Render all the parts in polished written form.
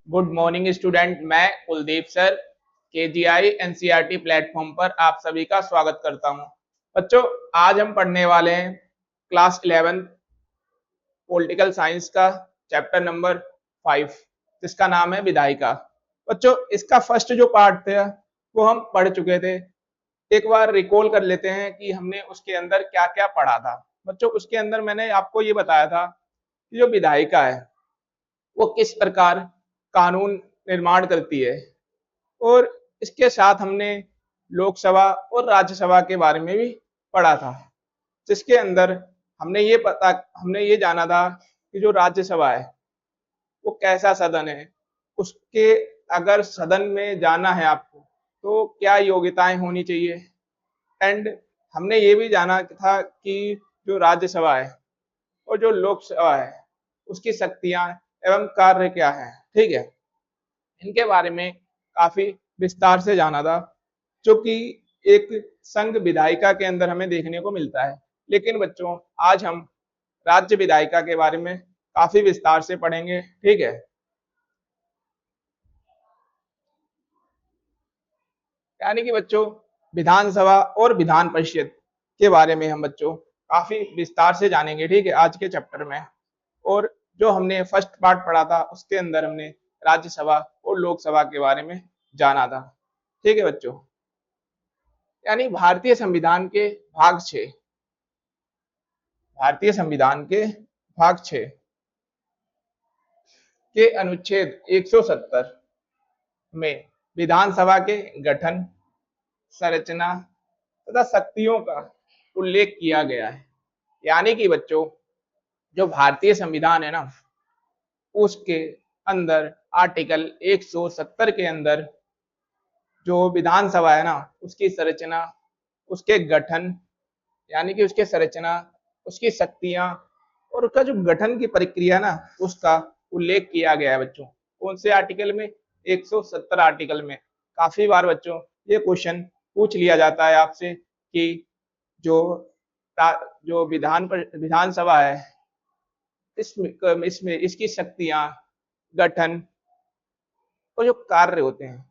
Good morning student. मैं Kuldeep sir केजीआई NCERT platform पर आप सभी का स्वागत करता हूं। बच्चों, आज हम पढ़ने वाले हैं क्लास 11 पॉलिटिकल साइंस का चैप्टर नंबर 5, जिसका नाम है विधायिका। बच्चों, इसका फर्स्ट जो पार्ट था वो हम पढ़ चुके थे। एक बार रिकॉल कर लेते हैं कि हमने उसके अंदर क्या क्या पढ़ा था। बच्चों, उसके अंदर मैंने आपको ये बताया था कि जो विधायिका है वो किस प्रकार कानून निर्माण करती है, और इसके साथ हमने लोकसभा और राज्यसभा के बारे में भी पढ़ा था, जिसके अंदर हमने ये जाना था कि जो राज्यसभा है वो कैसा सदन है, उसके अगर सदन में जाना है आपको तो क्या योग्यताएं होनी चाहिए। एंड हमने ये भी जाना था कि जो राज्यसभा है और जो लोकसभा है उसकी शक्तियां एवं कार्य क्या है। ठीक है, इनके बारे में काफी विस्तार से जाना था, जो कि एक संघ विधायिका के अंदर हमें देखने को मिलता है। लेकिन बच्चों, आज हम राज्य विधायिका के बारे में काफी विस्तार से पढ़ेंगे। ठीक है, यानी कि बच्चों विधानसभा और विधान परिषद के बारे में हम बच्चों काफी विस्तार से जानेंगे। ठीक है, आज के चैप्टर में। और जो हमने फर्स्ट पार्ट पढ़ा था उसके अंदर हमने राज्यसभा और लोकसभा के बारे में जाना था। ठीक है बच्चों, यानी भारतीय संविधान के भाग 6 के अनुच्छेद 170 में विधानसभा के गठन, संरचना तथा शक्तियों का उल्लेख किया गया है। यानी कि बच्चों, जो भारतीय संविधान है ना, उसके अंदर आर्टिकल 170 के अंदर जो विधानसभा है ना, उसकी संरचना, उसके गठन, यानी कि उसके संरचना, उसकी शक्तियां और उसका जो गठन की प्रक्रिया ना, उसका उल्लेख किया गया है बच्चों। कौन से आर्टिकल में? 170 आर्टिकल में। काफी बार बच्चों ये क्वेश्चन पूछ लिया जाता है आपसे कि जो जो विधानसभा है, इसमें इसकी शक्तियां, गठन और जो कार्य होते हैं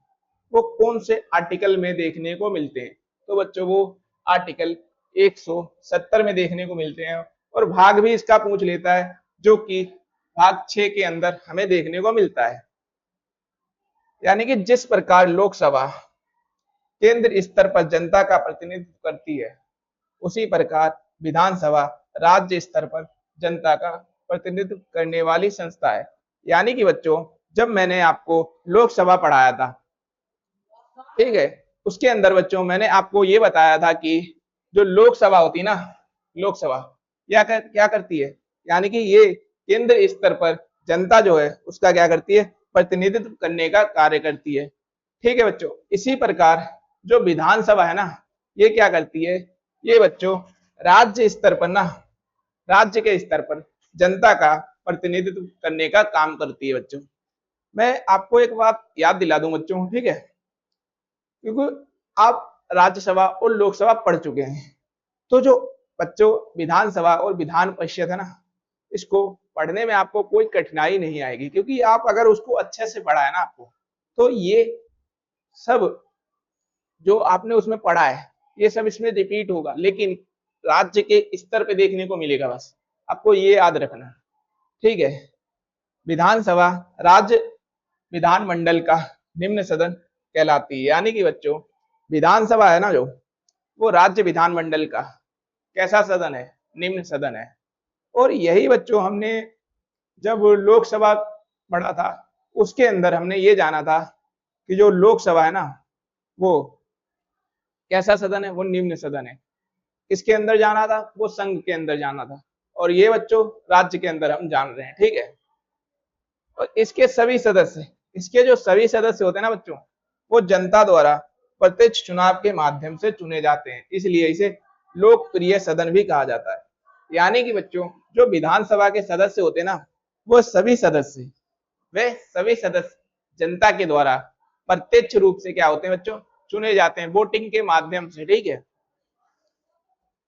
वो कौन से आर्टिकल में देखने को मिलते हैं। तो बच्चों वो आर्टिकल 170 में देखने को मिलते हैं। और भाग भी इसका पूछ लेता है, जो कि भाग 6 के अंदर हमें देखने को मिलता है। यानी कि जिस प्रकार लोकसभा केंद्र स्तर पर जनता का प्रतिनिधित्व करती है, उसी प्रकार विधानसभा राज्य स्तर पर जनता का प्रतिनिधित्व करने वाली संस्था है। यानी कि बच्चों, जब मैंने आपको लोकसभा पढ़ाया था, ठीक है, उसके अंदर बच्चों मैंने आपको ये बताया था कि जो लोकसभा होती ना, लोकसभा क्या करती है, यानी कि ये केंद्र स्तर पर जनता जो है उसका क्या करती है, प्रतिनिधित्व करने का कार्य करती है। ठीक है बच्चों, इसी प्रकार जो विधानसभा है ना, ये क्या करती है, ये बच्चों राज्य स्तर पर ना, राज्य के स्तर पर जनता का प्रतिनिधित्व करने का काम करती है बच्चों। मैं आपको एक बात याद दिला दूं बच्चों, ठीक है, क्योंकि आप राज्यसभा और लोकसभा पढ़ चुके हैं, तो जो बच्चों विधानसभा और विधान परिषद है ना, इसको पढ़ने में आपको कोई कठिनाई नहीं आएगी, क्योंकि आप अगर उसको अच्छे से पढ़ा है ना आपको, तो ये सब जो आपने उसमें पढ़ा है ये सब इसमें रिपीट होगा, लेकिन राज्य के स्तर पे देखने को मिलेगा। बस आपको ये याद रखना। ठीक है, विधानसभा राज्य विधानमंडल का निम्न सदन कहलाती है। यानी कि बच्चों विधानसभा है ना, जो वो राज्य विधानमंडल का कैसा सदन है, निम्न सदन है। और यही बच्चों हमने जब लोकसभा पढ़ा था उसके अंदर हमने ये जाना था कि जो लोकसभा है ना, वो कैसा सदन है, वो निम्न सदन है। किसके अंदर जाना था? वो संघ के अंदर जाना था। और ये बच्चों राज्य के अंदर हम जान रहे हैं। ठीक है, और इसके जो सभी सदस्य होते हैं ना बच्चों, वो जनता द्वारा प्रत्यक्ष चुनाव के माध्यम से चुने जाते हैं, इसलिए इसे लोकप्रिय सदन भी कहा जाता है। यानी कि बच्चों जो विधानसभा के सदस्य होते हैं ना, वो वे सभी सदस्य जनता के द्वारा प्रत्यक्ष रूप से क्या होते हैं बच्चों, चुने जाते हैं वोटिंग के माध्यम से। ठीक है,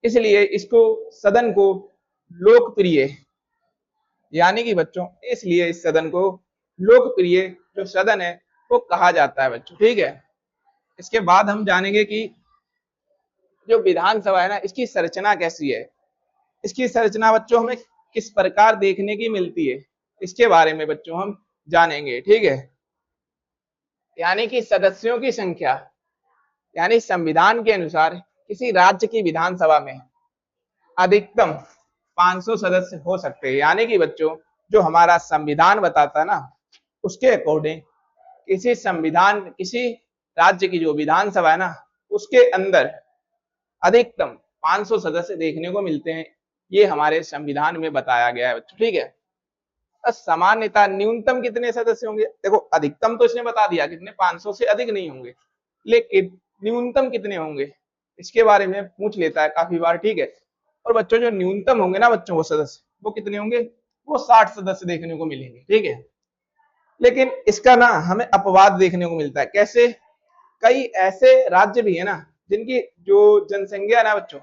इसलिए इसको सदन को लोकप्रिय, यानी कि बच्चों इसलिए इस सदन को लोकप्रिय जो सदन है वो कहा जाता है बच्चों। ठीक है, इसके बाद हम जानेंगे कि जो विधानसभा है ना, इसकी संरचना कैसी है। इसकी संरचना बच्चों हमें किस प्रकार देखने की मिलती है, इसके बारे में बच्चों हम जानेंगे। ठीक है, यानी कि सदस्यों की संख्या, यानी संविधान के अनुसार किसी राज्य की विधानसभा में अधिकतम 500 सदस्य हो सकते हैं। यानी कि बच्चों जो हमारा संविधान बताता है ना, उसके अकॉर्डिंग किसी राज्य की जो विधानसभा है ना, उसके अंदर अधिकतम 500 सदस्य देखने को मिलते हैं। ये हमारे संविधान में बताया गया है बच्चों। ठीक है, सामान्यतः न्यूनतम कितने सदस्य होंगे, देखो अधिकतम तो इसने बता दिया कितने, 500 से अधिक नहीं होंगे, लेकिन न्यूनतम कितने होंगे इसके बारे में पूछ लेता है काफी बार। ठीक है, और बच्चों जो न्यूनतम होंगे ना बच्चों, वो सदस्य वो कितने होंगे, वो 60 सदस्य देखने को मिलेंगे। ठीक है, लेकिन इसका ना हमें अपवाद देखने को मिलता है। कैसे, कई ऐसे राज्य भी है ना जिनकी जो जनसंख्या है ना बच्चों,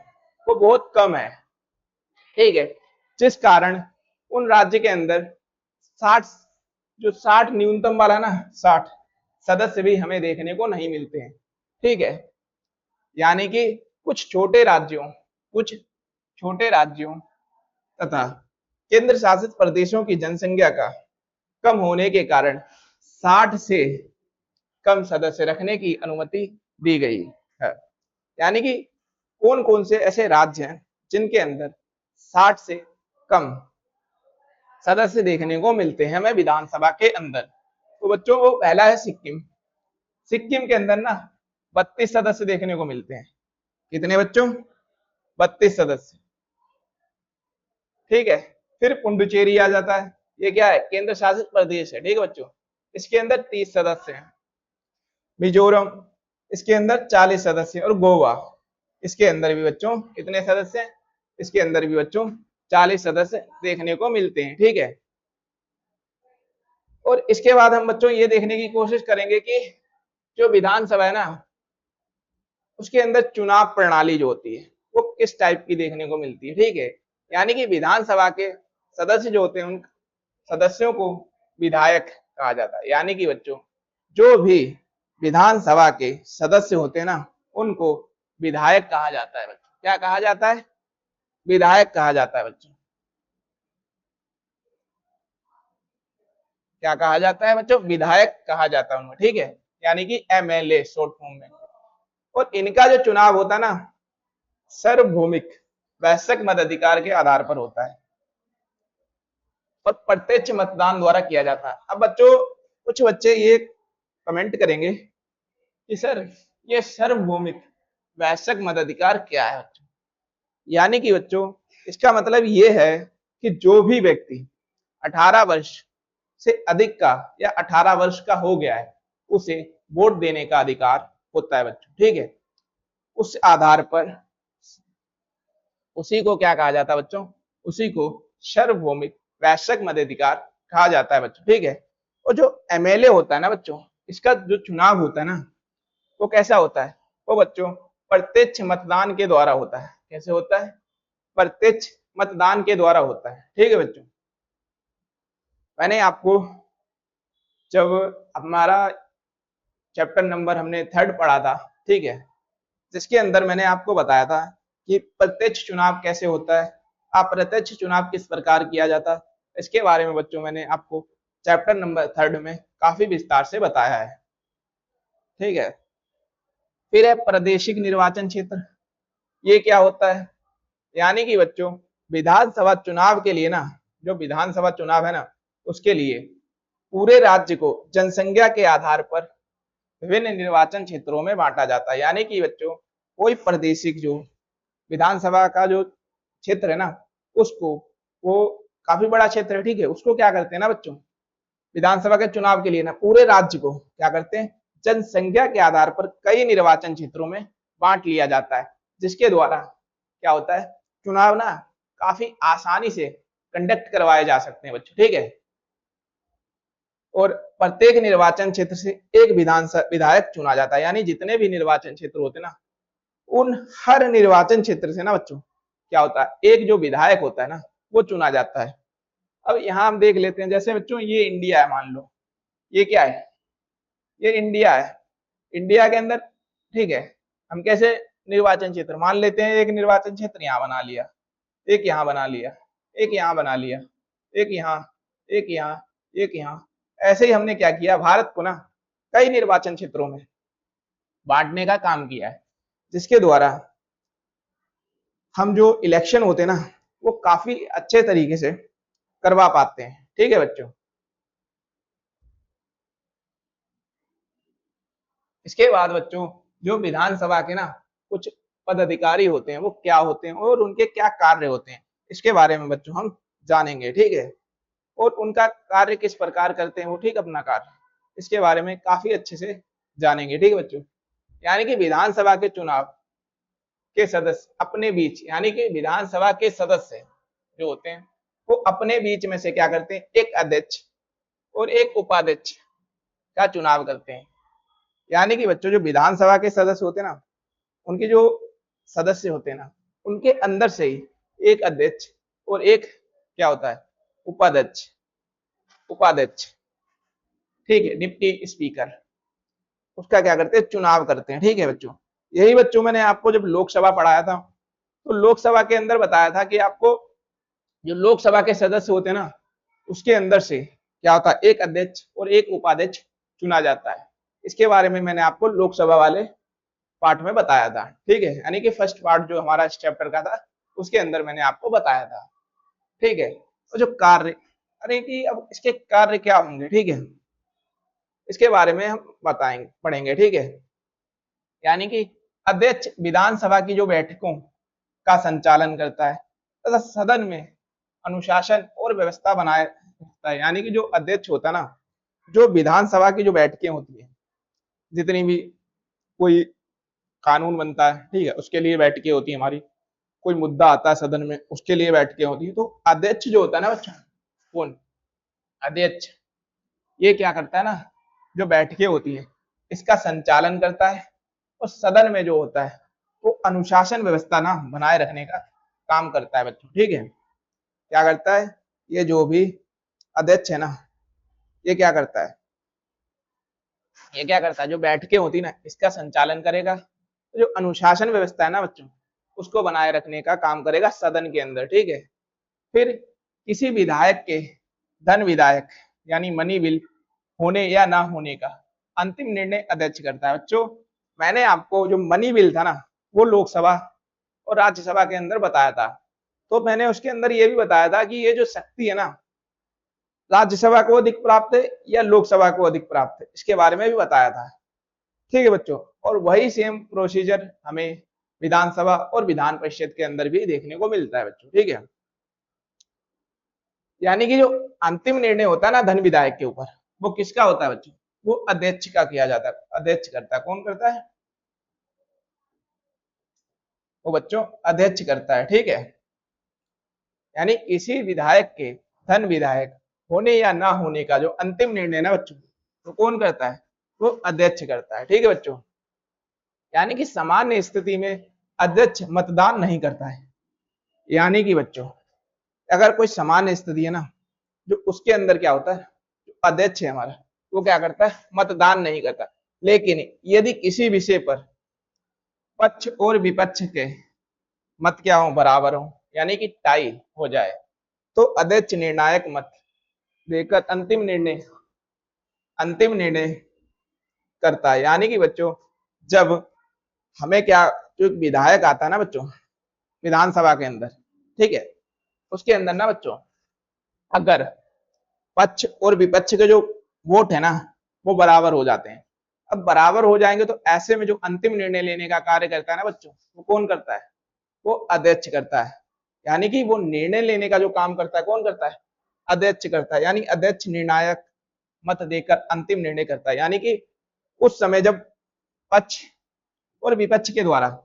वो बहुत कम है। ठीक है, जिस कारण उन राज्य के अंदर 60 न्यूनतम वाला ना 60 सदस्य भी हमें देखने को नहीं मिलते हैं। ठीक है, यानी कि कुछ छोटे राज्यों तथा केंद्र शासित प्रदेशों की जनसंख्या का कम होने के कारण 60 से कम सदस्य रखने की अनुमति दी गई है। यानी कि कौन कौन से ऐसे राज्य हैं जिनके अंदर 60 से कम सदस्य देखने को मिलते हैं हमें विधानसभा के अंदर। तो बच्चों वो पहला है सिक्किम के अंदर ना 32 सदस्य देखने को मिलते हैं। कितने बच्चों, 32 सदस्य। ठीक है, फिर पुडुचेरी आ जाता है, ये क्या है, केंद्र शासित प्रदेश है। ठीक है बच्चों, इसके अंदर 30 सदस्य हैं। मिजोरम, इसके अंदर 40 सदस्य, और गोवा, इसके अंदर भी बच्चों कितने सदस्य हैं, इसके अंदर भी बच्चों 40 सदस्य देखने को मिलते हैं। ठीक है, और इसके बाद हम बच्चों ये देखने की कोशिश करेंगे कि जो विधानसभा है ना, उसके अंदर चुनाव प्रणाली जो होती है वो किस टाइप की देखने को मिलती है। ठीक है, यानी कि विधानसभा के सदस्य जो होते हैं उन सदस्यों को विधायक कहा जाता है। यानी कि बच्चों जो भी विधानसभा के सदस्य होते हैं ना, उनको विधायक कहा जाता है बच्चों। क्या कहा जाता है, विधायक कहा जाता है बच्चों। क्या कहा जाता है बच्चों, विधायक कहा जाता है उनको। ठीक है, यानी कि एमएलए शॉर्ट फॉर्म में। और इनका जो चुनाव होता है ना, सार्वभौमिक वैश्विक मताधिकार के आधार पर होता है और प्रत्यक्ष मतदान द्वारा किया जाता है। अब बच्चों कुछ बच्चे ये कमेंट करेंगे कि सर ये सार्वभौमिक वैश्विक मताधिकार क्या है बच्चों। यानी कि बच्चों इसका मतलब ये है कि जो भी व्यक्ति 18 वर्ष से अधिक का या 18 वर्ष का हो गया है, उसे वोट देने का अधिकार होता है बच्चों। ठीक है, उस आधार पर उसी को क्या कहा जाता है बच्चों, उसी को सार्वभौमिक वैश्विक मताधिकार कहा जाता है बच्चों। ठीक है, और जो एमएलए होता है ना बच्चों, इसका जो चुनाव होता है ना, वो कैसा होता है, वो बच्चों प्रत्यक्ष मतदान के द्वारा होता है। कैसे होता है, प्रत्यक्ष मतदान के द्वारा होता है। ठीक है बच्चों, मैंने आपको जब हमारा चैप्टर नंबर हमने 3 पढ़ा था, ठीक है, जिसके अंदर मैंने आपको बताया था कि प्रत्यक्ष चुनाव कैसे होता है, अप्रत्यक्ष चुनाव किस प्रकार किया जाता है, इसके बारे में बच्चों मैंने आपको चैप्टर नंबर 3 में काफी विस्तार से बताया है। ठीक है, फिर है प्रादेशिक निर्वाचन क्षेत्र। ये क्या होता है, यानी कि बच्चों विधानसभा चुनाव के लिए ना, जो विधानसभा चुनाव है ना, उसके लिए पूरे राज्य को जनसंख्या के आधार पर विभिन्न निर्वाचन क्षेत्रों में बांटा जाता है। यानी कि बच्चों कोई प्रादेशिक जो विधानसभा का जो क्षेत्र है ना, उसको, वो काफी बड़ा क्षेत्र है, ठीक है, उसको क्या करते हैं ना बच्चों, विधानसभा के चुनाव के लिए ना पूरे राज्य को क्या करते हैं, जनसंख्या के आधार पर कई निर्वाचन क्षेत्रों में बांट लिया जाता है, जिसके द्वारा क्या होता है, चुनाव ना काफी आसानी से कंडक्ट करवाए जा सकते हैं बच्चों। ठीक है, और प्रत्येक निर्वाचन क्षेत्र से एक विधायक चुना जाता है। यानी जितने भी निर्वाचन क्षेत्र होते हैं ना, उन हर निर्वाचन क्षेत्र से ना बच्चों क्या होता है, एक जो विधायक होता है ना, वो चुना जाता है। अब यहाँ हम देख लेते हैं, जैसे बच्चों ये इंडिया है मान लो, ये क्या है, ये इंडिया है। इंडिया के अंदर, ठीक है, हम कैसे निर्वाचन क्षेत्र मान लेते हैं, एक निर्वाचन क्षेत्र यहाँ बना लिया, एक यहाँ बना लिया, एक यहाँ बना लिया, एक यहाँ, एक यहाँ, एक यहाँ। ऐसे ही हमने क्या किया, भारत को ना कई निर्वाचन क्षेत्रों में बांटने का काम किया है, जिसके द्वारा हम जो इलेक्शन होते हैं ना वो काफी अच्छे तरीके से करवा पाते हैं। ठीक है बच्चों, इसके बाद बच्चों जो विधानसभा के ना कुछ पदाधिकारी होते हैं वो क्या होते हैं और उनके क्या कार्य होते हैं, इसके बारे में बच्चों हम जानेंगे। ठीक है, और उनका कार्य किस प्रकार करते हैं वो, ठीक, अपना कार्य, इसके बारे में काफी अच्छे से जानेंगे। ठीक है बच्चों, यानी कि विधानसभा के चुनाव के सदस्य अपने बीच, यानी कि विधानसभा के सदस्य जो होते हैं वो अपने बीच में से क्या करते हैं, एक अध्यक्ष और एक उपाध्यक्ष का चुनाव करते हैं। यानी कि बच्चों जो विधानसभा के सदस्य होते हैं ना, उनके जो सदस्य होते हैं ना, उनके अंदर से ही एक अध्यक्ष और एक क्या होता है, उपाध्यक्ष, उपाध्यक्ष, ठीक है, डिप्टी स्पीकर, उसका क्या करते हैं, चुनाव करते हैं। ठीक है बच्चों, यही बच्चों मैंने आपको जब लोकसभा पढ़ाया था तो लोकसभा के अंदर बताया था कि आपको जो लोकसभा के सदस्य होते हैं ना उसके अंदर से क्या होता है, एक अध्यक्ष और एक उपाध्यक्ष चुना जाता है। इसके बारे में मैंने आपको लोकसभा वाले पार्ट में बताया था। ठीक है, यानी कि फर्स्ट पार्ट जो हमारा इस चैप्टर का था उसके अंदर मैंने आपको बताया था। ठीक है, तो जो कार्य, अरे कि अब इसके कार्य क्या होंगे, ठीक है, इसके बारे में हम बताएंगे, पढ़ेंगे। ठीक है, यानी कि अध्यक्ष विधानसभा की जो बैठकों का संचालन करता है तथा सदन में अनुशासन और व्यवस्था बनाए रखता है। यानी कि जो अध्यक्ष होता है ना, जो विधानसभा की जो बैठकें होती है, जितनी भी कोई कानून बनता है, ठीक है, उसके लिए बैठकें होती है हमारी, कोई मुद्दा आता है सदन में उसके लिए बैठकें होती है, तो अध्यक्ष जो होता है ना बच्चा, कौन, अध्यक्ष, ये क्या करता है ना, जो बैठकें होती है इसका संचालन करता है और सदन में जो होता है वो अनुशासन व्यवस्था ना बनाए रखने का काम करता है बच्चों। ठीक है, क्या करता है, ये जो भी अध्यक्ष है ना, ये क्या करता है, ये क्या करता है, जो बैठकें होती है ना इसका संचालन करेगा, तो जो अनुशासन व्यवस्था है ना बच्चों उसको बनाए रखने का काम करेगा सदन के अंदर। ठीक है, फिर किसी विधायक के धन विधायक यानी मनी बिल होने या ना होने का अंतिम निर्णय अध्यक्ष करता है। बच्चों मैंने आपको जो मनी बिल था ना वो लोकसभा और राज्यसभा के अंदर बताया था, तो मैंने उसके अंदर ये भी बताया था कि ये जो शक्ति है ना राज्यसभा को अधिक प्राप्त है या लोकसभा को अधिक प्राप्त है, इसके बारे में भी बताया था। ठीक है बच्चों, और वही सेम प्रोसीजर हमें विधानसभा और विधान परिषद के अंदर भी देखने को मिलता है बच्चों। ठीक है, यानी कि जो अंतिम निर्णय होता है ना धन विधायक के ऊपर, वो किसका होता है बच्चों, वो अध्यक्ष का किया जाता है, अध्यक्ष करता है। कौन करता है, वो बच्चों अध्यक्ष करता है। ठीक है, यानी किसी विधायक के धन विधायक होने या ना होने का जो अंतिम निर्णय ना बच्चों, तो कौन करता है, वो अध्यक्ष करता है। ठीक है बच्चों, यानी कि सामान्य स्थिति में अध्यक्ष मतदान नहीं करता है। यानी कि बच्चों अगर कोई सामान्य स्थिति है ना, जो उसके अंदर क्या होता है, जो अध्यक्ष है हमारा वो क्या करता है, मतदान नहीं करता। लेकिन यदि किसी विषय पर पक्ष और विपक्ष के मत क्या हो, बराबर हो, यानी कि टाई हो जाए, तो अध्यक्ष निर्णायक मत देकर अंतिम निर्णय करता है। यानी कि बच्चों जब हमें क्या, जो विधायक आता है ना बच्चों विधानसभा के अंदर, ठीक है, उसके अंदर ना बच्चों अगर पक्ष और विपक्ष के जो वोट है ना वो बराबर हो जाते हैं, अब बराबर हो जाएंगे तो ऐसे में जो अंतिम निर्णय लेने का कार्य करता है ना बच्चों, वो कौन करता है, वो अध्यक्ष करता है। यानी कि वो निर्णय लेने का जो काम करता है कौन करता है, अध्यक्ष करता है। यानी अध्यक्ष निर्णायक मत देकर अंतिम निर्णय करता है। यानी कि उस समय जब पक्ष और विपक्ष के द्वारा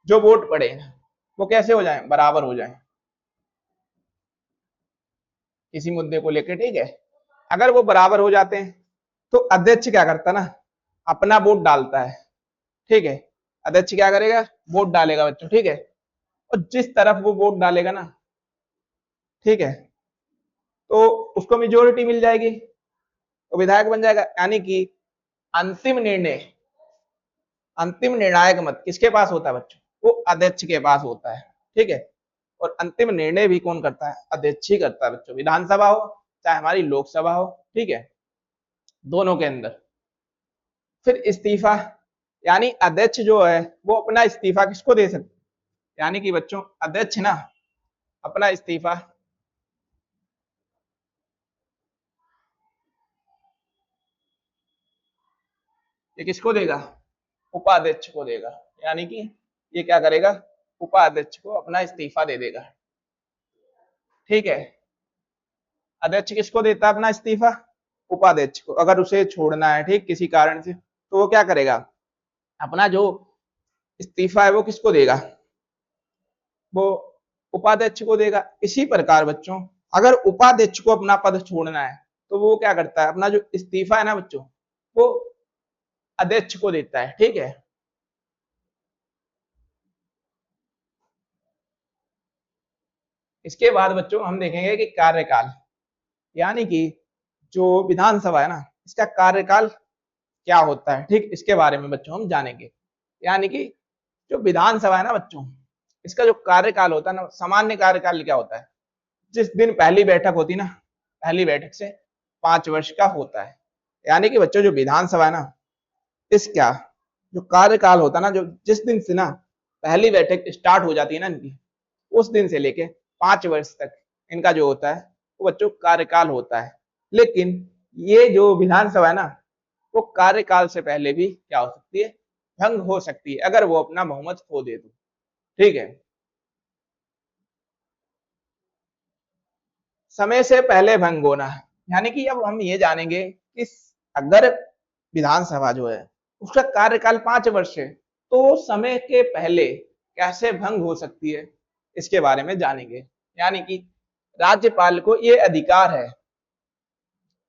जो वोट पड़े वो कैसे हो जाए, बराबर हो जाए किसी मुद्दे को लेकर। ठीक है, अगर वो बराबर हो जाते हैं तो अध्यक्ष क्या करता है ना, अपना वोट डालता है। ठीक है, अध्यक्ष क्या करेगा, वोट डालेगा बच्चों। ठीक है, और जिस तरफ वो वोट डालेगा ना, ठीक है, तो उसको मेजोरिटी मिल जाएगी तो विधायक बन जाएगा। यानी कि अंतिम निर्णय, अंतिम निर्णायक मत किसके पास होता है बच्चों? वो अध्यक्ष के पास होता है, ठीक है। और अंतिम निर्णय भी कौन करता है? अध्यक्ष ही करता है बच्चों, विधानसभा हो चाहे हमारी लोकसभा हो, ठीक है, दोनों के अंदर। फिर इस्तीफा, यानी अध्यक्ष जो है वो अपना इस्तीफा किसको दे सकते? यानी कि बच्चों अध्यक्ष ना अपना इस्तीफा ये किसको देगा? उपाध्यक्ष को देगा। यानी कि ये क्या करेगा? उपाध्यक्ष को अपना इस्तीफा दे देगा, ठीक है। अध्यक्ष किसको देता है अपना इस्तीफा? उपाध्यक्ष को। अगर उसे छोड़ना है, ठीक, किसी कारण से, तो वो क्या करेगा? अपना जो इस्तीफा है वो किसको देगा? वो उपाध्यक्ष को देगा। इसी प्रकार बच्चों अगर उपाध्यक्ष को अपना पद छोड़ना है तो वो क्या करता है? अपना जो इस्तीफा है ना बच्चों वो अध्यक्ष को देता है, ठीक है। इसके बाद बच्चों हम देखेंगे कि कार्यकाल, यानी कि जो विधानसभा है ना इसका कार्यकाल क्या होता है, ठीक, इसके बारे में बच्चों हम जानेंगे। यानी कि जो विधानसभा है ना बच्चों इसका जो कार्यकाल होता है ना, सामान्य कार्यकाल क्या होता है? जिस दिन पहली बैठक होती ना, पहली बैठक से 5 वर्ष का होता है। यानी कि बच्चों जो विधानसभा है ना इसका जो कार्यकाल होता है ना, जो जिस दिन से ना पहली बैठक स्टार्ट हो जाती है ना इनकी, उस दिन से लेके 5 वर्ष तक इनका जो होता है वो बच्चों कार्यकाल होता है। लेकिन ये जो विधानसभा है ना वो कार्यकाल से पहले भी क्या हो सकती है? भंग हो सकती है, अगर वो अपना बहुमत खो दे तो, ठीक है। समय से पहले भंग होना, यानी कि अब हम ये जानेंगे कि अगर विधानसभा जो है उसका कार्यकाल 5 वर्ष है तो समय के पहले कैसे भंग हो सकती है इसके बारे में जानेंगे। यानी कि राज्यपाल को ये अधिकार है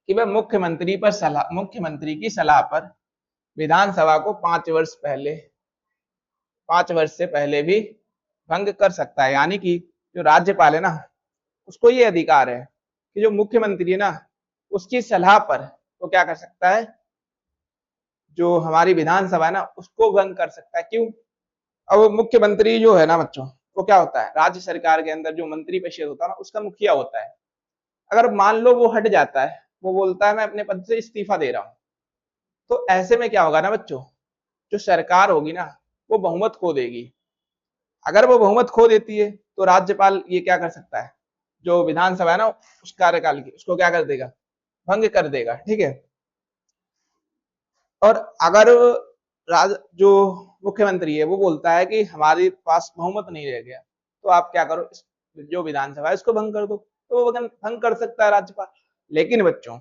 कि वह मुख्यमंत्री की सलाह पर विधानसभा को 5 वर्ष पहले, 5 वर्ष से पहले भी भंग कर सकता है। यानी कि जो राज्यपाल है ना उसको ये अधिकार है कि जो मुख्यमंत्री है ना उसकी सलाह पर वो क्या कर सकता है? जो हमारी विधानसभा है ना उसको भंग कर सकता है। क्यों? अब मुख्यमंत्री जो है ना बच्चों वो क्या होता है? राज्य सरकार के अंदर जो मंत्री परिषद होता है ना उसका मुखिया होता है। अगर मान लो वो हट जाता है, वो बोलता है मैं अपने पद से इस्तीफा दे रहा हूं, तो ऐसे में क्या होगा ना बच्चों, जो सरकार होगी ना वो बहुमत खो देगी। अगर वो बहुमत खो देती है तो राज्यपाल ये क्या कर सकता है? जो विधानसभा है ना उस कार्यकाल की उसको क्या कर देगा? भंग कर देगा, ठीक है। और अगर जो मुख्यमंत्री है वो बोलता है कि हमारे पास बहुमत नहीं रह गया, तो आप क्या करो? जो विधानसभा है इसको भंग कर दो, तो वो भंग कर सकता है राज्यपाल। लेकिन बच्चों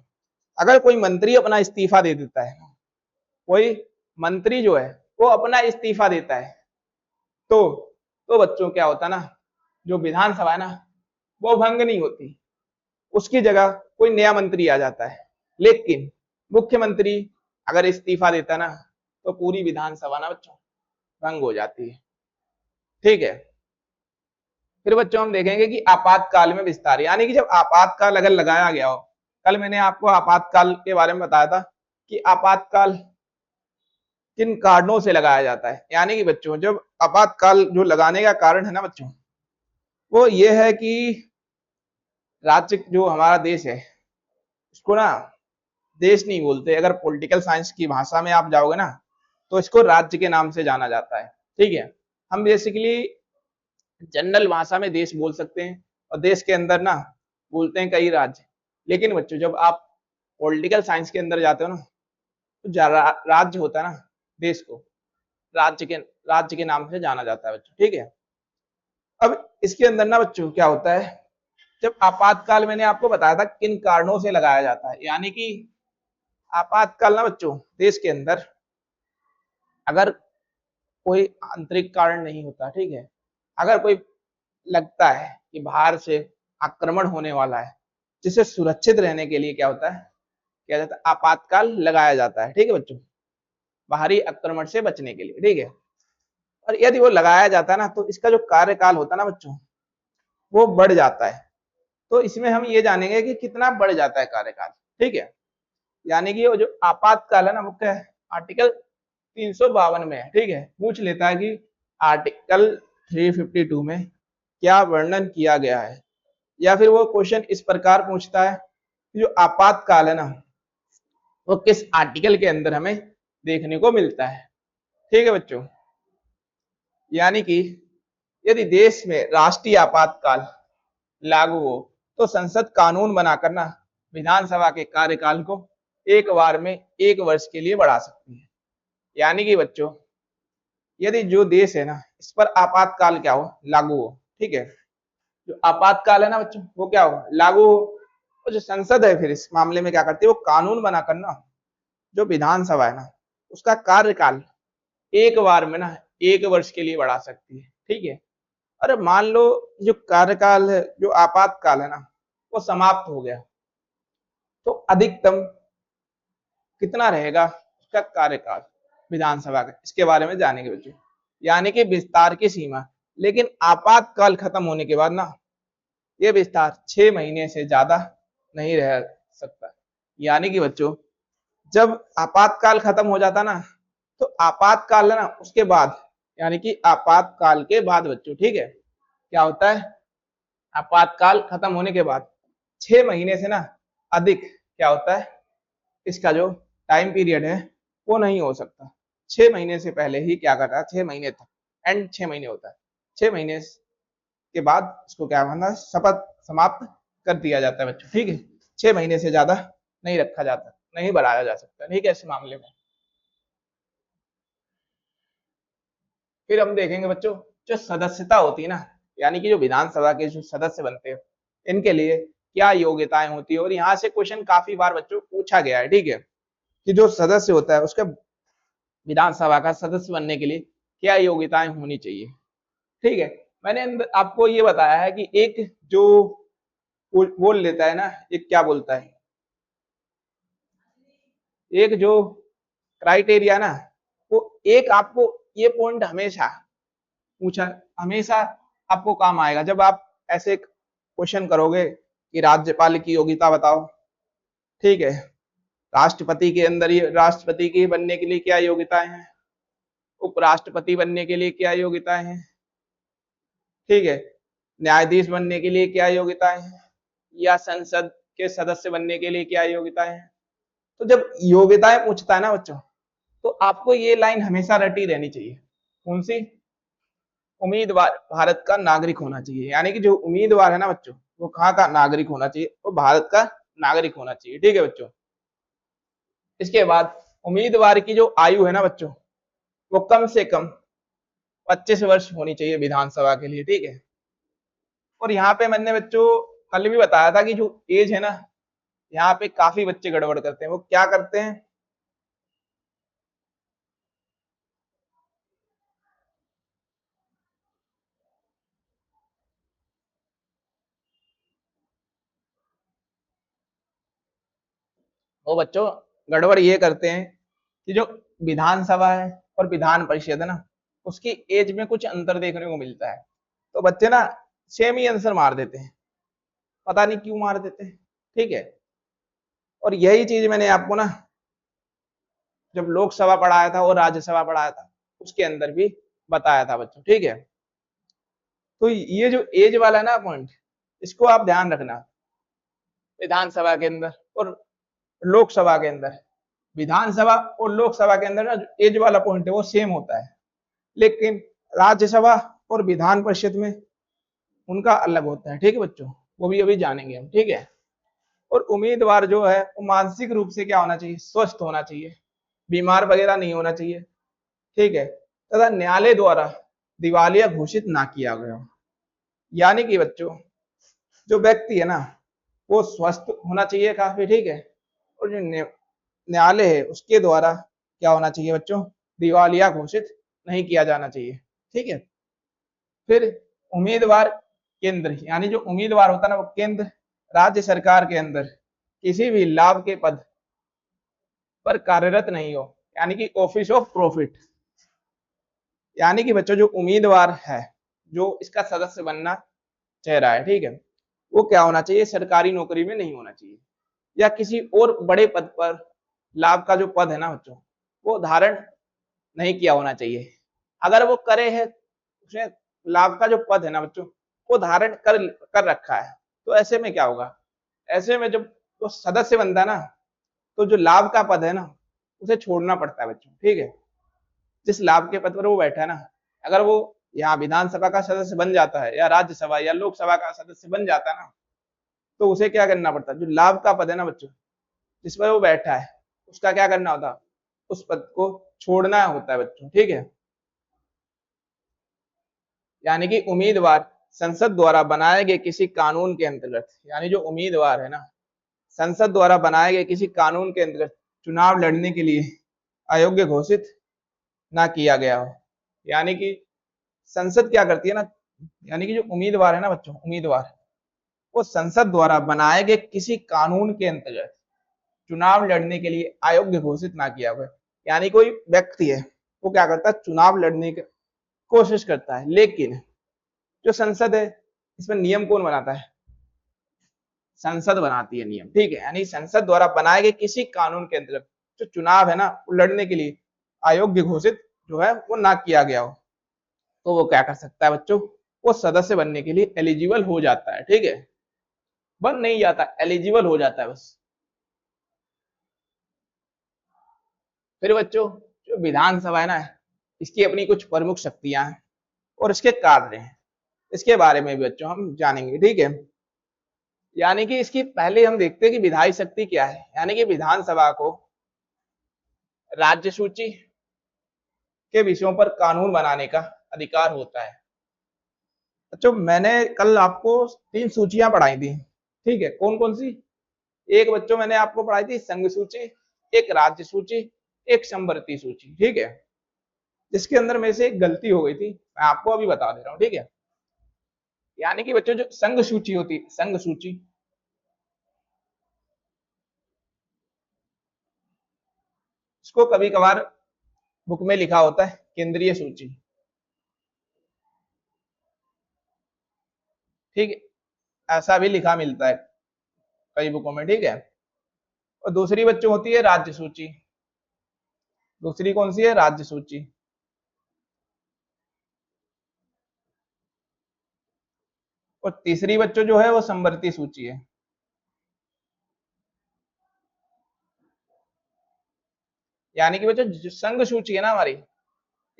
अगर कोई मंत्री अपना इस्तीफा दे देता है, कोई मंत्री जो है वो अपना इस्तीफा देता है, तो बच्चों क्या होता है ना, जो विधानसभा है ना वो भंग नहीं होती, उसकी जगह कोई नया मंत्री आ जाता है। लेकिन मुख्यमंत्री अगर इस्तीफा देता ना तो पूरी विधानसभा ना बच्चों भंग हो जाती है, ठीक है। फिर बच्चों हम देखेंगे कि आपातकाल में विस्तार, यानी कि जब आपातकाल अगर लगाया गया हो, कल मैंने आपको आपातकाल के बारे में बताया था कि आपातकाल किन कारणों से लगाया जाता है। यानी कि बच्चों जब आपातकाल जो लगाने का कारण है ना बच्चों वो ये है कि राज्य जो हमारा देश है इसको ना देश नहीं बोलते, अगर पॉलिटिकल साइंस की भाषा में आप जाओगे ना तो इसको राज्य के नाम से जाना जाता है, ठीक है। हम बेसिकली जनरल भाषा में देश बोल सकते हैं और देश के अंदर ना बोलते हैं कई राज्य। लेकिन बच्चों जब आप पॉलिटिकल साइंस के अंदर जाते हो ना तो राज्य होता है ना देश को राज्य के नाम से जाना जाता है बच्चों, ठीक है। अब इसके अंदर ना बच्चों क्या होता है, जब आपातकाल मैंने आपको बताया था किन कारणों से लगाया जाता है। यानी कि आपातकाल ना बच्चों देश के अंदर अगर कोई आंतरिक कारण नहीं होता, ठीक है, अगर कोई लगता है कि बाहर से आक्रमण होने वाला है, जिसे सुरक्षित रहने के लिए क्या होता है, क्या जाता है? आपातकाल लगाया जाता है, ठीक है बच्चों, बाहरी आक्रमण से बचने के लिए, ठीक है। और यदि वो लगाया जाता है ना तो इसका जो कार्यकाल होता है ना बच्चों वो बढ़ जाता है। तो इसमें हम ये जानेंगे कि कितना बढ़ जाता है कार्यकाल, ठीक है। यानी कि वो जो आपातकाल है ना, वो क्या है, आर्टिकल 352 में है। ठीक है, पूछ लेता है कि आर्टिकल 352 में क्या वर्णन किया गया है, या फिर वो क्वेश्चन इस प्रकार पूछता है कि जो आपातकाल है ना, वो किस आर्टिकल के अंदर हमें देखने को मिलता है। ठीक है बच्चों, यानी कि यदि देश में राष्ट्रीय आपातकाल लागू हो तो संसद कानून बनाकर ना विधानसभा के कार्यकाल को एक बार में 1 वर्ष के लिए बढ़ा सकती है। यानी कि बच्चों, यदि जो देश है ना, इस पर आपातकाल क्या हो, लागू हो, ठीक है, जो आपातकाल है ना बच्चों, वो क्या हो, लागू हो, और जो संसद है फिर इस मामले में क्या करती है, वो कानून बनाकर ना जो विधानसभा है ना, उसका कार्यकाल एक बार में ना 1 वर्ष के लिए बढ़ा सकती है। ठीक है, अरे मान लो जो कार्यकाल है, जो आपातकाल है ना, वो समाप्त हो गया, तो अधिकतम कितना रहेगा उसका कार्यकाल विधानसभा का, इसके बारे में जानेंगे बच्चों। यानी कि विस्तार की सीमा, लेकिन आपातकाल खत्म होने के बाद ना ये विस्तार 6 महीने से ज्यादा नहीं रह सकता। यानी कि बच्चों, जब आपातकाल खत्म हो जाता ना, तो आपातकाल है ना, उसके बाद, यानी कि आपातकाल के बाद बच्चों, ठीक है, क्या होता है, आपातकाल खत्म होने के बाद 6 महीने से ना अधिक क्या होता है, इसका जो टाइम पीरियड है वो नहीं हो सकता। 6 महीने से पहले ही क्या करता है, 6 महीने तक, एंड 6 महीने होता है, 6 महीने के बाद इसको क्या मानना, शपथ समाप्त कर दिया जाता है बच्चों। ठीक है, 6 महीने से ज्यादा नहीं रखा जाता, नहीं बढ़ाया जा सकता। ठीक है, इस मामले में फिर हम देखेंगे बच्चों, जो सदस्यता होती है ना, यानी कि जो विधानसभा के जो सदस्य बनते हैं, इनके लिए क्या योग्यताएं होती है, और यहाँ से क्वेश्चन काफी बार बच्चों पूछा गया है। ठीक है, कि जो सदस्य होता है उसका विधानसभा का सदस्य बनने के लिए क्या योग्यताएं होनी चाहिए। ठीक है, मैंने आपको ये बताया है कि एक जो बोल लेता है ना, एक क्या बोलता है, एक जो क्राइटेरिया ना, वो एक आपको ये पॉइंट हमेशा पूछा, हमेशा आपको काम आएगा जब आप ऐसे क्वेश्चन करोगे कि राज्यपाल की योग्यता बताओ। ठीक है, राष्ट्रपति के अंदर, ये राष्ट्रपति के बनने के लिए क्या योग्यताएं हैं, उपराष्ट्रपति बनने के लिए क्या योग्यताएं हैं, ठीक है, न्यायाधीश बनने के लिए क्या योग्यताएं हैं, या संसद के सदस्य बनने के लिए क्या योग्यताएं हैं। तो जब योग्यताएं पूछता है ना बच्चों, तो आपको ये लाइन हमेशा रटी रहनी चाहिए। कौन सी, उम्मीदवार भारत का नागरिक होना चाहिए। यानी कि जो उम्मीदवार है ना बच्चों, वो कहाँ का नागरिक होना चाहिए, वो भारत का नागरिक होना चाहिए। ठीक है बच्चों, इसके बाद उम्मीदवार की जो आयु है ना बच्चों, वो कम से कम 25 वर्ष होनी चाहिए विधानसभा के लिए। ठीक है, और यहाँ पे मैंने बच्चों कल भी बताया था कि जो एज है ना, यहाँ पे काफी बच्चे गड़बड़ करते हैं। वो क्या करते हैं, वो बच्चों गड़बड़ ये करते हैं कि जो विधानसभा है और विधान परिषद है ना, उसकी एज में कुछ अंतर देखने को मिलता है। तो बच्चे ना सेम ही आंसर मार देते हैं, पता नहीं क्यों मार देते हैं। ठीक है, और यही चीज मैंने आपको ना जब लोकसभा पढ़ाया था और राज्यसभा पढ़ाया था, उसके अंदर भी बताया था बच्चों। ठीक है, तो ये जो एज वाला है ना पॉइंट, इसको आप ध्यान रखना। विधानसभा के अंदर और लोकसभा के अंदर, विधानसभा और लोकसभा के अंदर ना जो एज वाला पॉइंट है वो सेम होता है, लेकिन राज्यसभा और विधान परिषद में उनका अलग होता है। ठीक है बच्चों, वो भी अभी जानेंगे हम। ठीक है, और उम्मीदवार जो है वो मानसिक रूप से क्या होना चाहिए, स्वस्थ होना चाहिए, बीमार वगैरह नहीं होना चाहिए। ठीक है, तथा न्यायालय द्वारा दिवालिया घोषित ना किया गया हो। यानी कि बच्चों, जो व्यक्ति है ना, वो स्वस्थ होना चाहिए काफी। ठीक है, और जो न्यायालय है उसके द्वारा क्या होना चाहिए बच्चों, दिवालिया घोषित नहीं किया जाना चाहिए। ठीक है, फिर उम्मीदवार केंद्र, यानी जो उम्मीदवार होता है ना, वो केंद्र राज्य सरकार के अंदर किसी भी लाभ के पद पर कार्यरत नहीं हो, यानी कि ऑफिस ऑफ प्रॉफिट। यानी कि बच्चों, जो उम्मीदवार है, जो इसका सदस्य बनना चाह रहा है, ठीक है, वो क्या होना चाहिए, सरकारी नौकरी में नहीं होना चाहिए, या किसी और बड़े पद पर लाभ का जो पद है ना बच्चों, वो धारण नहीं किया होना चाहिए। अगर वो करे है, उसने लाभ का जो पद है ना बच्चों, वो धारण कर रखा है, तो ऐसे में क्या होगा, ऐसे में जब वो सदस्य बनता है ना, तो जो लाभ का पद है ना, उसे छोड़ना पड़ता है बच्चों। ठीक है, जिस लाभ के पद पर वो बैठा है ना, अगर वो यहाँ विधानसभा का सदस्य बन जाता है या राज्यसभा या लोकसभा का सदस्य बन जाता है ना, तो उसे क्या करना पड़ता है, जो लाभ का पद है ना बच्चों, जिस पर वो बैठा है, उसका क्या करना होता है, उस पद को छोड़ना होता है बच्चों। ठीक है, यानी कि उम्मीदवार संसद द्वारा बनाए गए किसी कानून के अंतर्गत, यानी जो उम्मीदवार है ना, संसद द्वारा बनाए गए किसी कानून के अंतर्गत चुनाव लड़ने के लिए अयोग्य घोषित ना किया गया हो। यानी कि संसद क्या करती है ना, यानी कि जो उम्मीदवार है ना बच्चों, उम्मीदवार वो संसद द्वारा बनाए गए किसी कानून के अंतर्गत चुनाव लड़ने के लिए अयोग्य घोषित ना किया हुआ। यानी कोई व्यक्ति है, वो क्या करता है, चुनाव लड़ने की कोशिश करता है, लेकिन जो संसद है, इसमें नियम कौन बनाता है, संसद बनाती है नियम। ठीक है, यानी संसद द्वारा बनाए गए किसी कानून के अंतर्गत जो चुनाव है ना, वो लड़ने के लिए अयोग्य घोषित जो है वो ना किया गया हो, तो वो क्या कर सकता है बच्चों, वो सदस्य बनने के लिए एलिजिबल हो जाता है। ठीक है, बन नहीं जाता, एलिजिबल हो जाता है बस। फिर बच्चों, जो विधानसभा है ना, इसकी अपनी कुछ प्रमुख शक्तियां हैं और इसके कार्य हैं, इसके बारे में भी बच्चों हम जानेंगे। ठीक है, यानी कि इसकी पहले हम देखते हैं कि विधायी शक्ति क्या है। यानी कि विधानसभा को राज्य सूची के विषयों पर कानून बनाने का अधिकार होता है। बच्चों, मैंने कल आपको 3 सूचियां पढ़ाई थी। ठीक है, कौन कौन सी, एक बच्चों मैंने आपको पढ़ाई थी संघ सूची, एक राज्य सूची, एक संवर्ती सूची। ठीक है, जिसके अंदर में से एक गलती हो गई थी, मैं आपको अभी बता दे रहा हूं। ठीक है, यानी कि बच्चों जो संघ सूची होती है, संघ सूची, इसको कभी कभार बुक में लिखा होता है केंद्रीय सूची। ठीक है, ऐसा भी लिखा मिलता है कई बुकों में। ठीक है, और दूसरी बच्चों होती है राज्य सूची, दूसरी कौन सी है, राज्य सूची। और तीसरी बच्चों जो है वो संवर्ती सूची है। यानी कि बच्चों जो संघ सूची है ना हमारी,